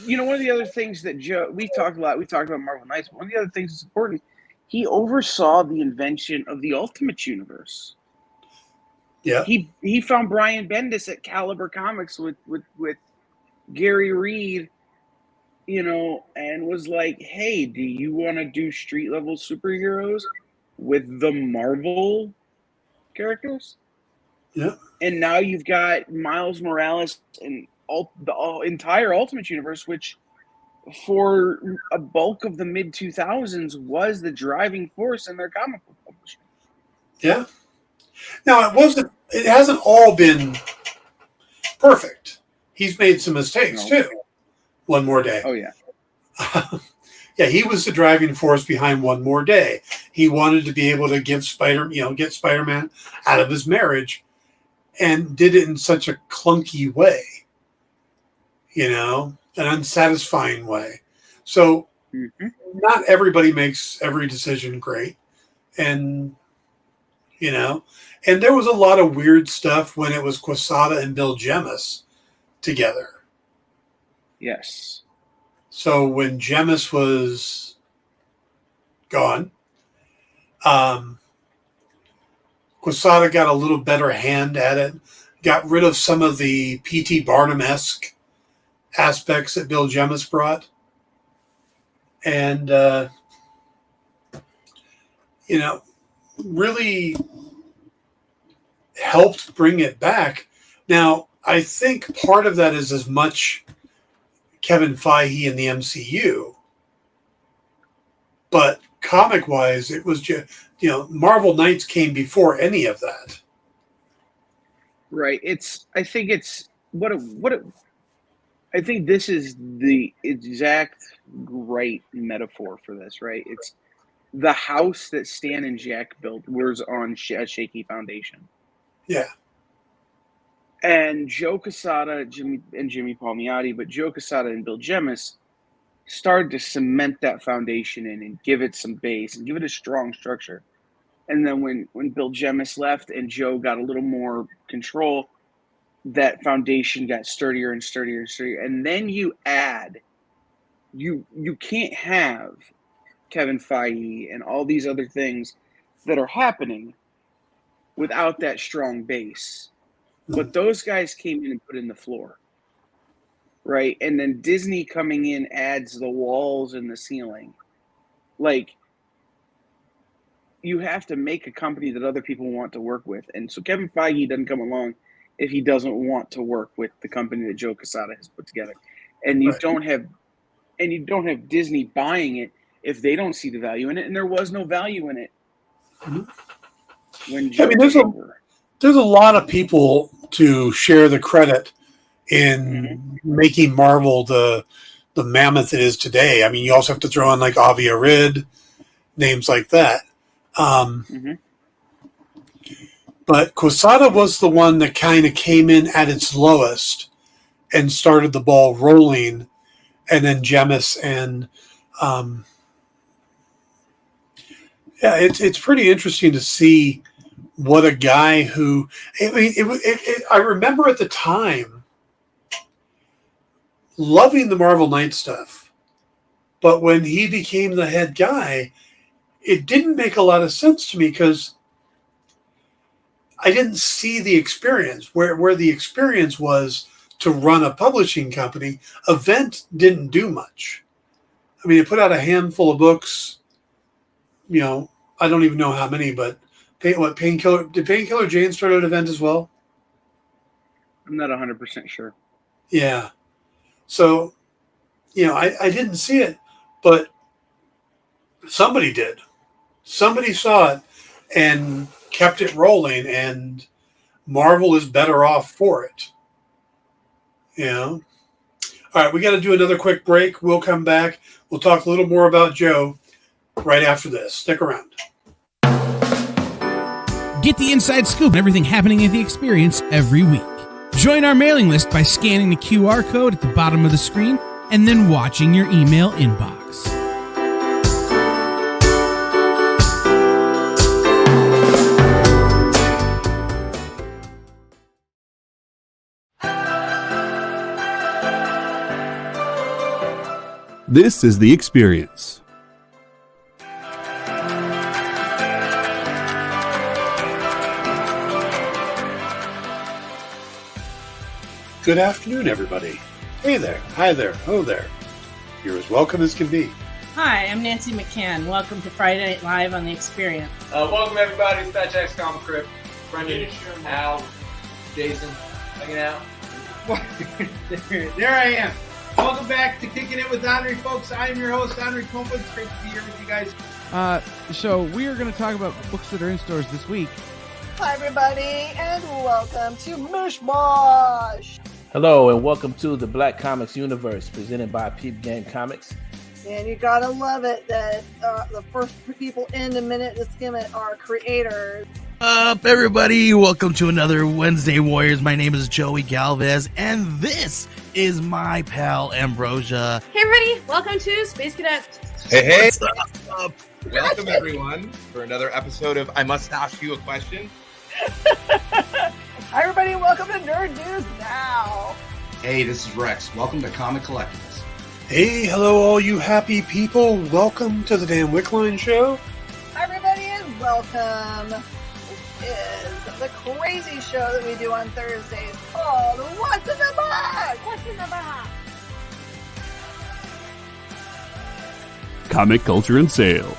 one of the other things that Joe, we talked about Marvel Knights, but one of the other things that's important, he oversaw the invention of the Ultimate Universe. Yeah. He found Brian Bendis at Caliber Comics with Gary Reed, and was like, hey, do you want to do street level superheroes with the Marvel characters? Yeah. And now you've got Miles Morales and the entire Ultimate Universe, which for a bulk of the mid-2000s was the driving force in their comic book publishing. Yeah. Now, it hasn't all been perfect. He's made some mistakes, too. One More Day. Oh, yeah. Yeah, he was the driving force behind One More Day. He wanted to be able to get Spider-Man out of his marriage, and did it in such a clunky way, an unsatisfying way. So not everybody makes every decision great. And, and there was a lot of weird stuff when it was Quesada and Bill Jemas together. Yes. So when Jemas was gone, Quesada got a little better hand at it, got rid of some of the P.T. Barnum-esque aspects that Bill Jemas brought, and, really helped bring it back. Now, I think part of that is as much Kevin Feige and the MCU, but comic-wise, it was just, Marvel Knights came before any of that. Right. I think this is the exact right metaphor for this, right? It's the house that Stan and Jack built was on a shaky foundation. Yeah. And Joe Quesada, Jimmy Palmiotti, but Joe Quesada and Bill Jemas started to cement that foundation in and give it some base and give it a strong structure. And then when Bill Jemas left and Joe got a little more control, that foundation got sturdier and sturdier and sturdier. And then you can't have Kevin Feige and all these other things that are happening without that strong base. But those guys came in and put in the floor, right? And then Disney coming in adds the walls and the ceiling. Like, you have to make a company that other people want to work with. And so Kevin Feige doesn't come along if he doesn't want to work with the company that Joe Quesada has put together. And you don't have Disney buying it if they don't see the value in it. And there was no value in it when Joe there's a lot of people to share the credit in making Marvel the mammoth it is today. I mean, you also have to throw in like Avi Arad, names like that. But Quesada was the one that kind of came in at its lowest and started the ball rolling, and then Jemis and it's pretty interesting to see what a guy who I remember at the time loving the Marvel Knight stuff, but when he became the head guy, it didn't make a lot of sense to me because I didn't see the experience where the experience was to run a publishing company. Event didn't do much. I mean, it put out a handful of books. You know, I don't even know how many, but Painkiller? Did Painkiller Jane start at Event as well? I'm not 100% sure. Yeah. So, you know, I didn't see it, but somebody did. Somebody saw it and kept it rolling, and Marvel is better off for it. You know? All right, we got to do another quick break. We'll come back. We'll talk a little more about Joe right after this. Stick around. Get the inside scoop and everything happening at the experience every week. Join our mailing list by scanning the QR code at the bottom of the screen and then watching your email inbox. This is The Experience. Good afternoon, everybody. Hey there. Hi there. Ho there. You're as welcome as can be. Hi, I'm Nancy McCann. Welcome to Friday Night Live on The Experience. Welcome, everybody. It's Fat Jack's Comic Crypt. Brendan, Al, Jason, hanging out. There I am. Welcome back to Kicking It with Henry, folks. I am your host, Henry Kumpa. It's great to be here with you guys. So we are going to talk about books that are in stores this week. Hi, everybody, and welcome to Mishmash. Hello, and welcome to the Black Comics Universe, presented by Peep Game Comics. And you gotta love it that the first people in the minute to skim it are creators. Up, everybody! Welcome to another Wednesday Warriors. My name is Joey Galvez, and this is my pal Ambrosia. Hey, everybody! Welcome to Space Cadet. Hey! What's up? Welcome, everyone, for another episode of I Must Ask You a Question. Hi, everybody! Welcome to Nerd News Now. Hey, this is Rex. Welcome to Comic Collectibles. Hey, hello, all you happy people. Welcome to the Dan Wickline Show. Hi, everybody, and welcome. Is the crazy show that we do on Thursdays called What's in the Box? What's in the Box? Comic culture and sales.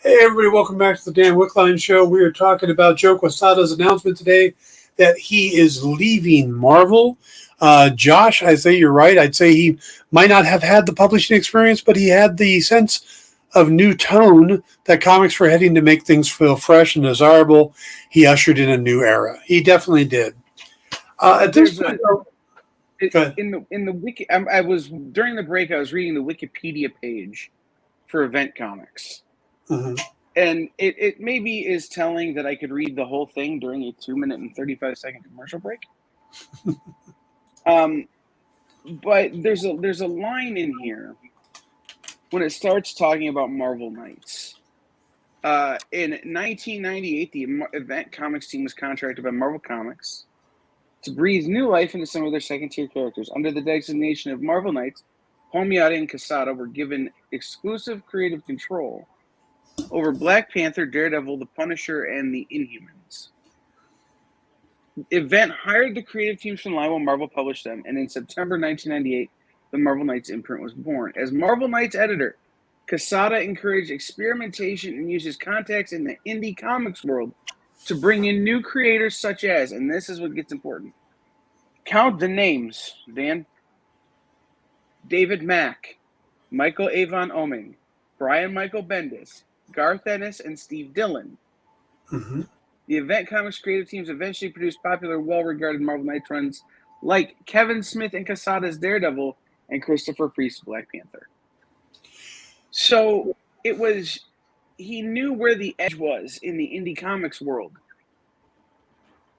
Hey, everybody, welcome back to the Dan Wickline Show. We are talking about Joe Quesada's announcement today that he is leaving Marvel. Josh, I say you're right. I'd say he might not have had the publishing experience, but he had the sense of new tone that comics were heading to make things feel fresh and desirable. He ushered in a new era. He definitely did. At this point, in the wiki, I was during the break. I was reading the Wikipedia page for Event Comics, and it maybe is telling that I could read the whole thing during a 2-minute and 35-second commercial break. But there's a line in here when it starts talking about Marvel Knights. In 1998, the Event Comics team was contracted by Marvel Comics to breathe new life into some of their second-tier characters. Under the designation of Marvel Knights, Homiyata and Quesada were given exclusive creative control over Black Panther, Daredevil, the Punisher, and the Inhumans. Event hired the creative teams from line while Marvel published them, and in September 1998, the Marvel Knights imprint was born. As Marvel Knights editor, Quesada encouraged experimentation and used his contacts in the indie comics world to bring in new creators such as, and this is what gets important, count the names, Dan. David Mack, Michael Avon Oeming, Brian Michael Bendis, Garth Ennis, and Steve Dillon. The Event Comics creative teams eventually produced popular, well-regarded Marvel Knights runs like Kevin Smith and Quesada's Daredevil and Christopher Priest's Black Panther. So he knew where the edge was in the indie comics world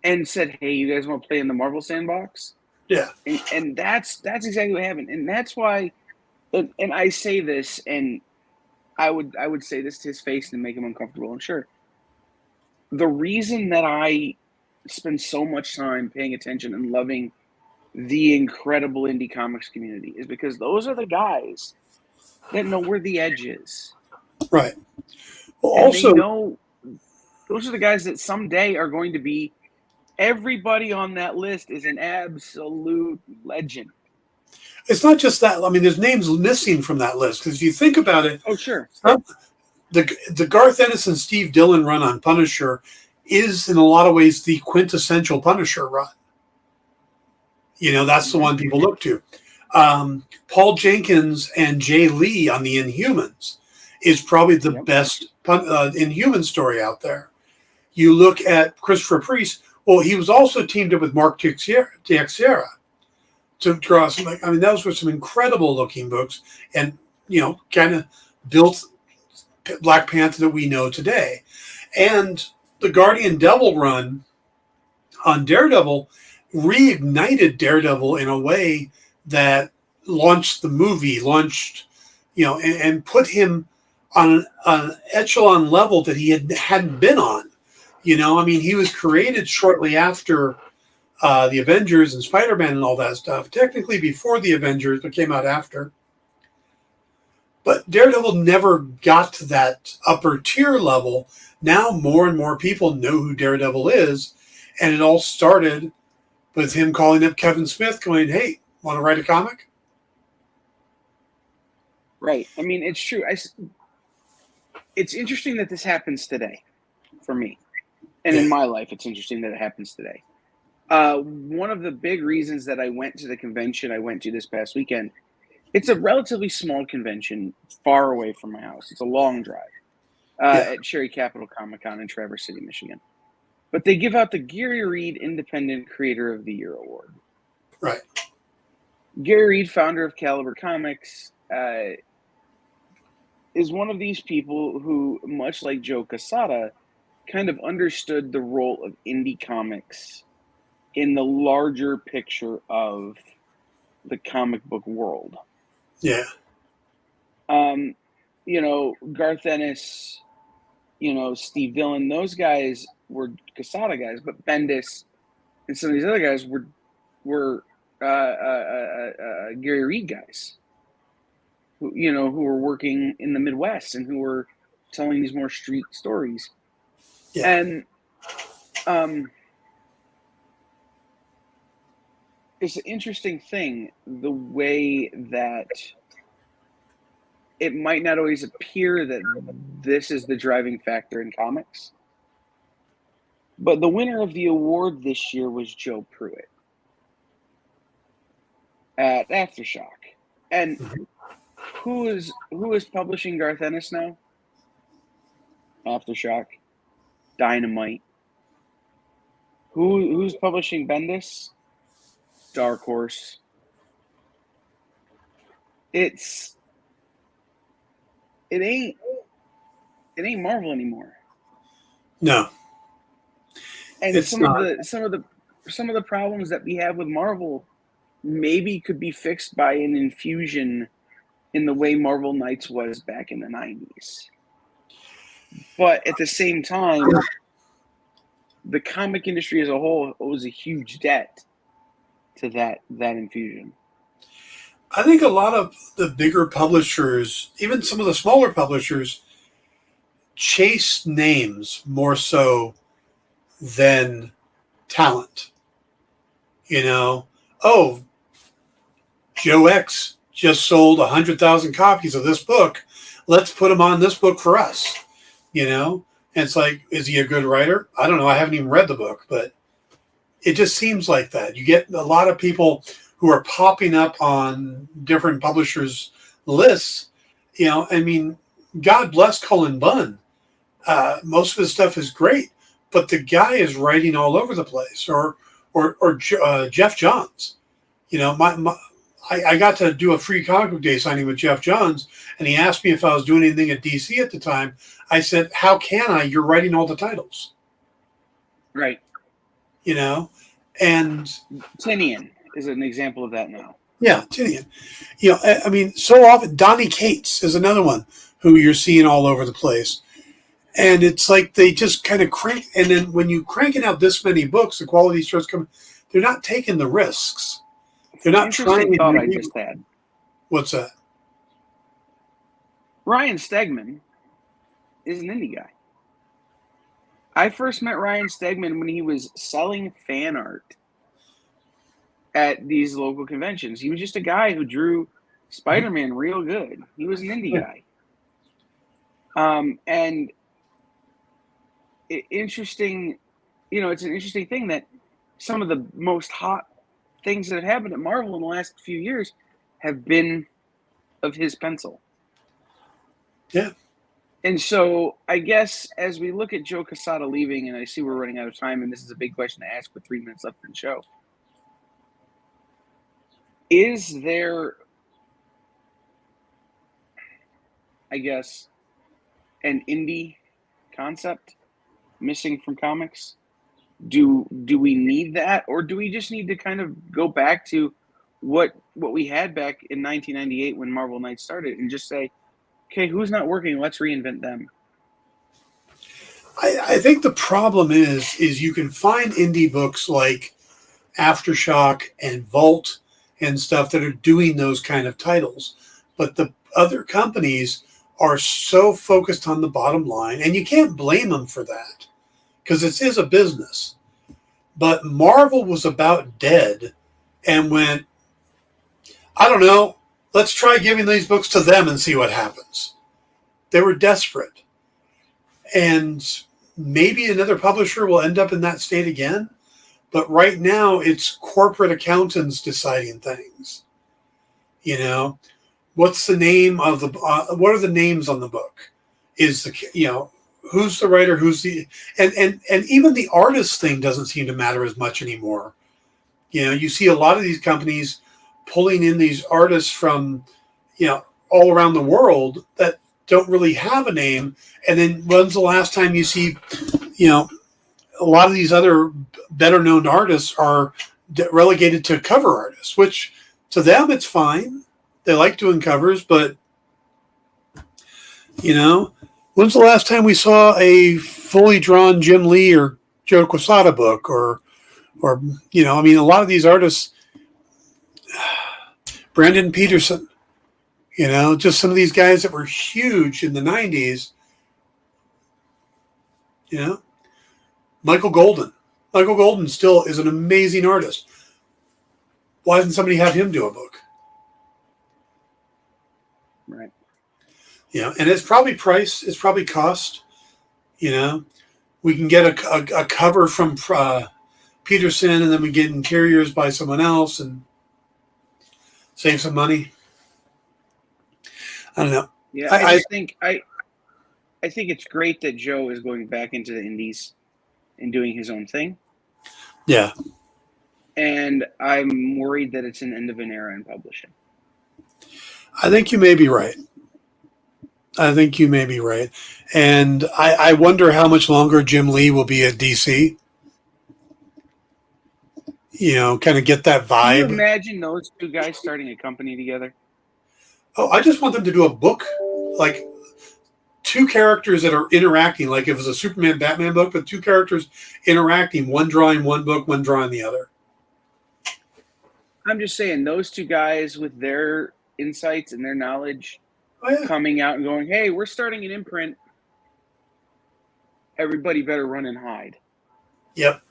and said, hey, you guys want to play in the Marvel sandbox? Yeah. And that's exactly what happened. And that's why, and I say this, and I would say this to his face and make him uncomfortable, I'm sure. The reason that I spend so much time paying attention and loving the incredible indie comics community is because those are the guys that know where the edge is. Right. Well, and also, they know those are the guys that someday are going to be, everybody on that list is an absolute legend. It's not just that. I mean, there's names missing from that list because if you think about it, oh sure, the Garth Ennis and Steve Dillon run on Punisher is in a lot of ways the quintessential Punisher run. You know, that's the one people look to. Paul Jenkins and Jay Lee on the Inhumans is probably the best Inhuman story out there. You look at Christopher Priest. Well, he was also teamed up with Mark Teixeira to draw some. I mean, those were some incredible looking books, and kind of built Black Panther that we know today. And the Guardian Devil run on Daredevil reignited Daredevil in a way that launched the movie, and put him on an echelon level that he hadn't been on. I mean, he was created shortly after the Avengers and Spider-Man and all that stuff, technically before the Avengers, but came out after. But Daredevil never got to that upper tier level. Now more and more people know who Daredevil is, and it all started with him calling up Kevin Smith going, hey, want to write a comic? Right. I mean, it's true. It's interesting that this happens today for me. And in my life, it's interesting that it happens today. One of the big reasons that I went to the convention I went to this past weekend, it's a relatively small convention far away from my house. It's a long drive at Cherry Capital Comic-Con in Traverse City, Michigan. But they give out the Gary Reed Independent Creator of the Year Award. Right. Gary Reed, founder of Caliber Comics, is one of these people who, much like Joe Quesada, kind of understood the role of indie comics in the larger picture of the comic book world. Yeah. Garth Ennis, Steve Dillon, those guys were Quesada guys, but Bendis and some of these other guys were Gary Reed guys who were working in the Midwest and who were telling these more street stories. Yeah. And it's an interesting thing, the way that it might not always appear that this is the driving factor in comics. But the winner of the award this year was Joe Pruitt. at Aftershock. And who is publishing Garth Ennis now? Aftershock, Dynamite. Who's publishing Bendis? Dark Horse. It ain't Marvel anymore. No. And It's some not. of the problems that we have with Marvel maybe could be fixed by an infusion in the way Marvel Knights was back in the 90s. But at the same time, the comic industry as a whole owes a huge debt to that infusion. I think a lot of the bigger publishers, even some of the smaller publishers, chase names more so than talent. You know, oh, Joe X just sold 100,000 copies of this book. Let's put him on this book for us. You know, and it's like, is he a good writer? I don't know. I haven't even read the book, but it just seems like that. You get a lot of people who are popping up on different publishers' lists. You know, I mean, God bless Cullen Bunn. Most of his stuff is great, but the guy is writing all over the place. Or Jeff Johns. You know, I got to do a free comic book day signing with Jeff Johns, and he asked me if I was doing anything at DC at the time. I said, how can I? You're writing all the titles. Right. You know, and Tinian is an example of that now. Yeah, Tinian. You know, I mean, so often, Donnie Cates is another one who you're seeing all over the place. And it's like they just kind of crank, and then when you cranking out this many books, the quality starts coming. They're not taking the risks. They're not trying. Thought I just had. What's that? Ryan Stegman is an indie guy. I first met Ryan Stegman when he was selling fan art at these local conventions. He was just a guy who drew Spider-Man real good. He was an indie guy. And interesting, you know, it's an interesting thing that some of the most hot things that have happened at Marvel in the last few years have been of his pencil. Yeah. And so I guess as we look at Joe Quesada leaving, and I see we're running out of time, and this is a big question to ask with 3 minutes left in the show. Is there, I guess, an indie concept missing from comics? Do we need that, or do we just need to kind of go back to what we had back in 1998 when Marvel Knights started and just say, okay, who's not working? Let's reinvent them. I think the problem is you can find indie books like Aftershock and Vault and stuff that are doing those kind of titles, but the other companies are so focused on the bottom line, and you can't blame them for that because it is a business. But Marvel was about dead and went, I don't know, let's try giving these books to them and see what happens. They were desperate. And maybe another publisher will end up in that state again. But right now, it's corporate accountants deciding things. You know, what's the name of the, what are the names on the book? Is the, you know, who's the writer, who's the, and even the artist thing doesn't seem to matter as much anymore. You know, you see a lot of these companies pulling in these artists from, you know, all around the world that don't really have a name. And then when's the last time you see, you know, a lot of these other better known artists are relegated to cover artists, which to them it's fine. They like doing covers, but you know, when's the last time we saw a fully drawn Jim Lee or Joe Quesada book or, you know, I mean, a lot of these artists, Brandon Peterson, you know, just some of these guys that were huge in the 90s, you know, Michael Golden. Michael Golden still is an amazing artist. Why doesn't somebody have him do a book? Right. You know, and it's probably price, it's probably cost. You know, we can get a cover from Peterson, and then we get interiors by someone else, and Save some money. I don't know. Yeah, I think it's great that Joe is going back into the indies and doing his own thing. Yeah. And I'm worried that it's an end of an era in publishing. I think you may be right. And I wonder how much longer Jim Lee will be at DC. You know, kind of get that vibe. Can you imagine those two guys starting a company together? Oh, I just want them to do a book, like two characters that are interacting, like if it was a Superman Batman book, but two characters interacting, one drawing one book, one drawing the other. I'm just saying, those two guys with their insights and their knowledge coming out and going, hey, we're starting an imprint. Everybody better run and hide. Yep.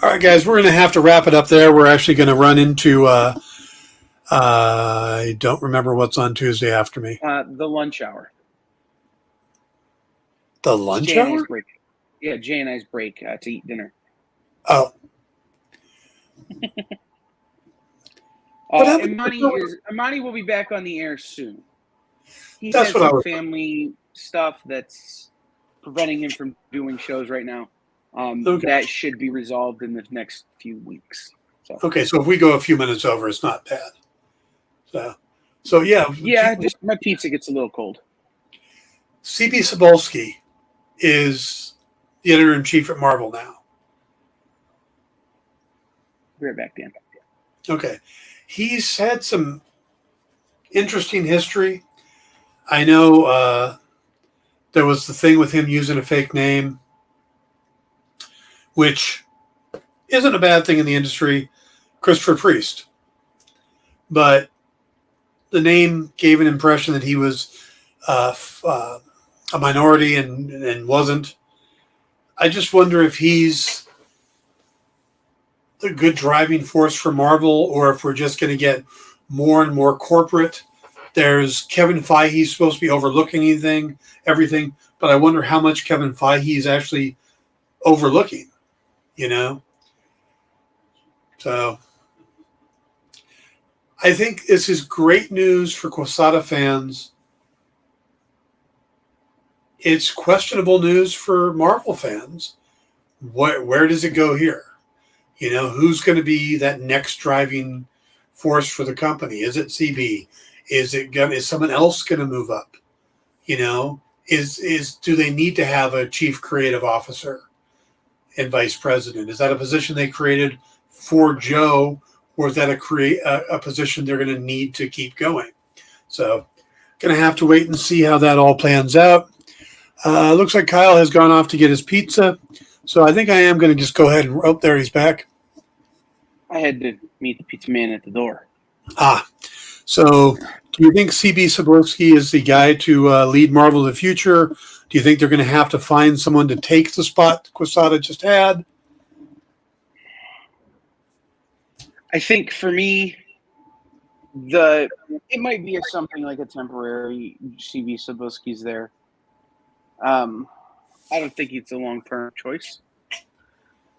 All right, guys, we're going to have to wrap it up there. We're actually going to run into, I don't remember what's on Tuesday after me. The lunch hour. The lunch hour? Break. Yeah, Jay and I's break to eat dinner. Oh. Imani will be back on the air soon. He's had some family stuff that's preventing him from doing shows right now. That should be resolved in the next few weeks. Okay, so if we go a few minutes over, it's not bad. So yeah. Yeah, just my pizza gets a little cold. C.B. Cebulski is the editor-in-chief at Marvel now. Be right back, Dan. Okay. He's had some interesting history. I know there was the thing with him using a fake name, which isn't a bad thing in the industry, Christopher Priest. But the name gave an impression that he was a minority and wasn't. I just wonder if he's the good driving force for Marvel, or if we're just going to get more and more corporate. There's Kevin Feige supposed to be overlooking everything, but I wonder how much Kevin Feige is actually overlooking, you know? So I think this is great news for Quesada fans. It's questionable news for Marvel fans. Where does it go here? You know, who's going to be that next driving force for the company? Is it CB? Is someone else going to move up? You know, do they need to have a chief creative officer and vice president? Is that a position they created for Joe, or is that a position they're going to need to keep going? So, going to have to wait and see how that all plans out. Looks like Kyle has gone off to get his pizza, so I think I am going to just go ahead and. Oh, there he's back. I had to meet the pizza man at the door. So do you think C.B. Cebulski is the guy to lead Marvel in the future? Do you think they're going to have to find someone to take the spot Quesada just had? I think for me, it might be something like a temporary C.B. Cebulski's there. I don't think it's a long-term choice.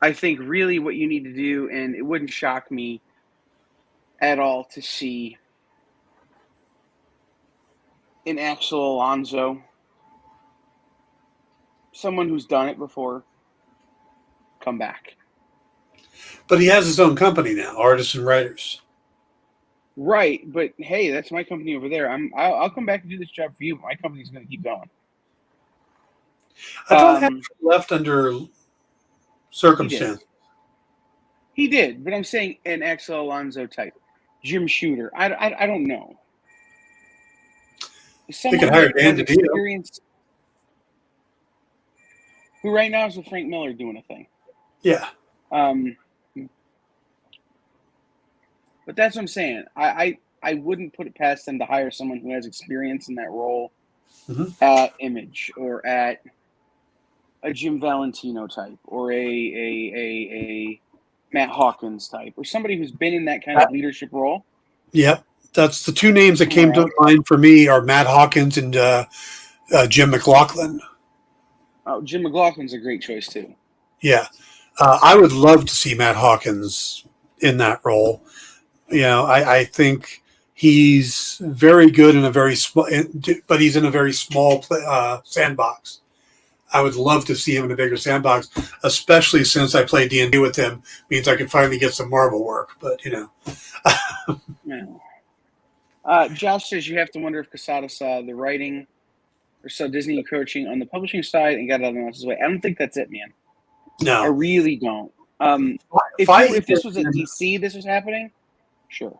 I think really what you need to do, and it wouldn't shock me at all to see an Axel Alonso, someone who's done it before, come back. But he has his own company now, Artists and Writers. Right, but hey, that's my company over there. I'll come back and do this job for you, but my company's going to keep going. I thought he left under circumstance. He did, but I'm saying an Axel Alonso type, Jim Shooter. I don't know. They could hire Dan DiDio. Who right now is with Frank Miller doing a thing. Yeah. But that's what I'm saying. I wouldn't put it past them to hire someone who has experience in that role at Image, or at a Jim Valentino type, or a Matt Hawkins type, or somebody who's been in that kind of leadership role. Yep. That's the two names that came to mind for me are Matt Hawkins and Jim McLaughlin. Oh, Jim McLaughlin's a great choice too. Yeah. I would love to see Matt Hawkins in that role. I think he's very good in a very small, but he's in a very small sandbox. I would love to see him in a bigger sandbox, especially since I play D&D with him. Means I can finally get some Marvel work. But Josh says you have to wonder if Quesada saw the writing or saw Disney encroaching on the publishing side and got other else's way. I don't think that's it, man. No, I really don't. If this was at DC, this was happening. Sure.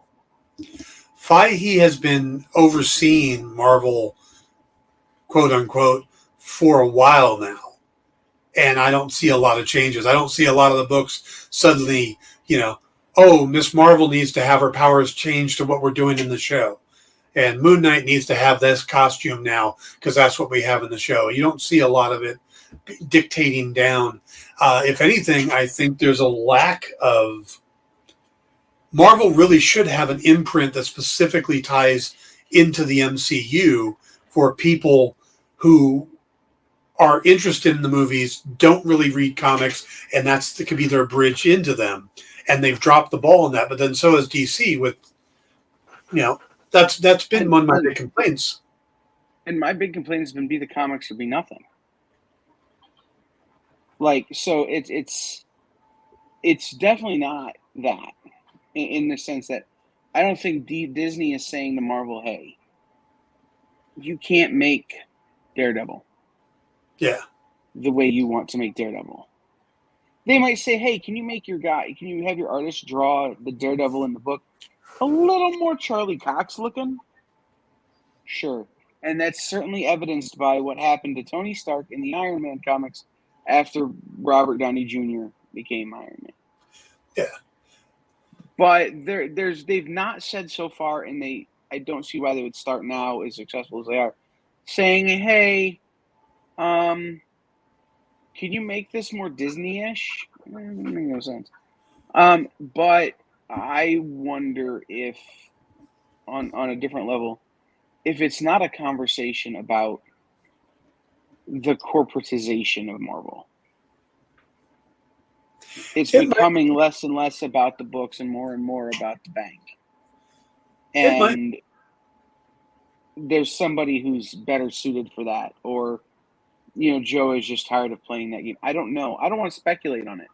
Fahey has been overseeing Marvel, quote unquote, for a while now. And I don't see a lot of changes. I don't see a lot of the books suddenly, Miss Marvel needs to have her powers changed to what we're doing in the show. And Moon Knight needs to have this costume now because that's what we have in the show. You don't see a lot of it dictating down. If anything, I think there's a lack of... Marvel really should have an imprint that specifically ties into the MCU for people who are interested in the movies, don't really read comics, and that could be their bridge into them. And they've dropped the ball on that. But then so has DC with, that's been one of my big complaints. And my big complaint has been be the comics or be nothing. So it's definitely not that. In the sense that I don't think Disney is saying to Marvel, hey, you can't make Daredevil the way you want to make Daredevil. They might say, hey, can you have your artist draw the Daredevil in the book a little more Charlie Cox looking? Sure. And that's certainly evidenced by what happened to Tony Stark in the Iron Man comics after Robert Downey Jr. became Iron Man. Yeah. But they've not said so far, and I don't see why they would start now as successful as they are, saying, hey, can you make this more Disney-ish? It doesn't make no sense. But I wonder if, on a different level, if it's not a conversation about the corporatization of Marvel. It's becoming less and less about the books and more about the bank. And there's somebody who's better suited for that. Or, Joe is just tired of playing that game. I don't know. I don't want to speculate on it.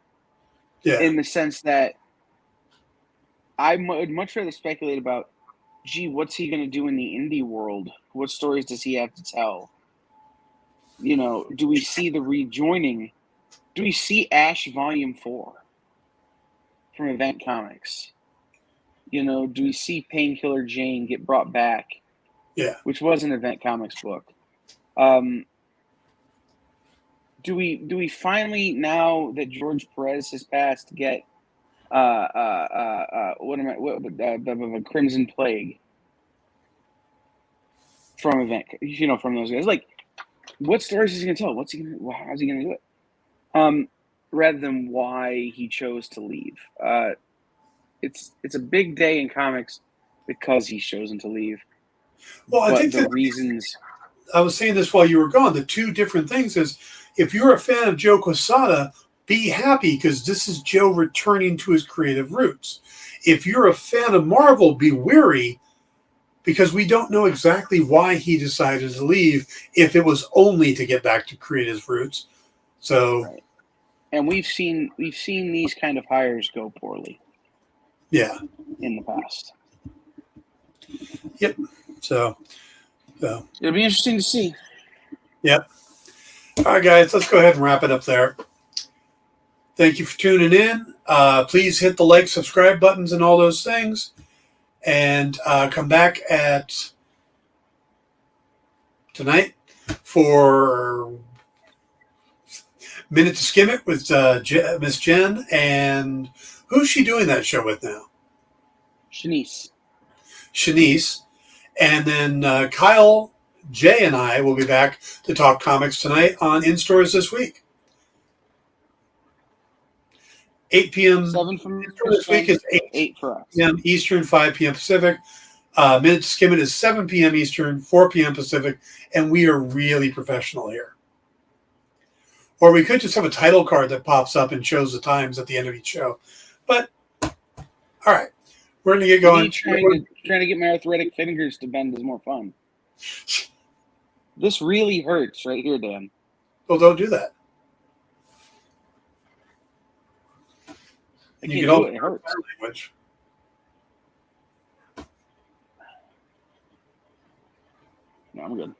Yeah. In the sense that I would much rather speculate about, what's he going to do in the indie world? What stories does he have to tell? Do we see the rejoining? Do we see Ash Volume 4 from Event Comics? Do we see Painkiller Jane get brought back? Yeah. Which was an Event Comics book. Do we finally, now that George Perez has passed, get Crimson Plague from Event? From those guys. What stories is he gonna tell? How's he gonna do it? Rather than why he chose to leave. It's a big day in comics because he's chosen to leave. Well, I think the reasons... I was saying this while you were gone. The two different things is, if you're a fan of Joe Quesada, be happy because this is Joe returning to his creative roots. If you're a fan of Marvel, be wary because we don't know exactly why he decided to leave if it was only to get back to creative roots. So... Right. And we've seen these kind of hires go poorly. Yeah. In the past. Yep. So it'll be interesting to see. Yep. All right, guys, let's go ahead and wrap it up there. Thank you for tuning in. Please hit the like, subscribe buttons and all those things. And come back at tonight for Minute to Skim It with Miss Jen. And who's she doing that show with now? Shanice. And then Kyle, Jay, and I will be back to talk comics tonight on In Stores This Week. 8 p.m. 7 from this week is 8 for us. p.m. Eastern, 5 p.m. Pacific. Minute to Skim It is 7 p.m. Eastern, 4 p.m. Pacific, and we are really professional here. Or we could just have a title card that pops up and shows the times at the end of each show. But, all right. We're going to get going. Trying to get my arthritic fingers to bend is more fun. This really hurts right here, Dan. Well, don't do that. I can't do it. It hurts. Language. No, I'm good.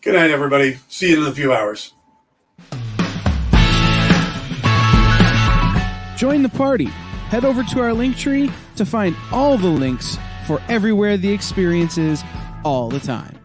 Good night, everybody. See you in a few hours. Join the party. Head over to our link tree to find all the links for everywhere the experience is all the time.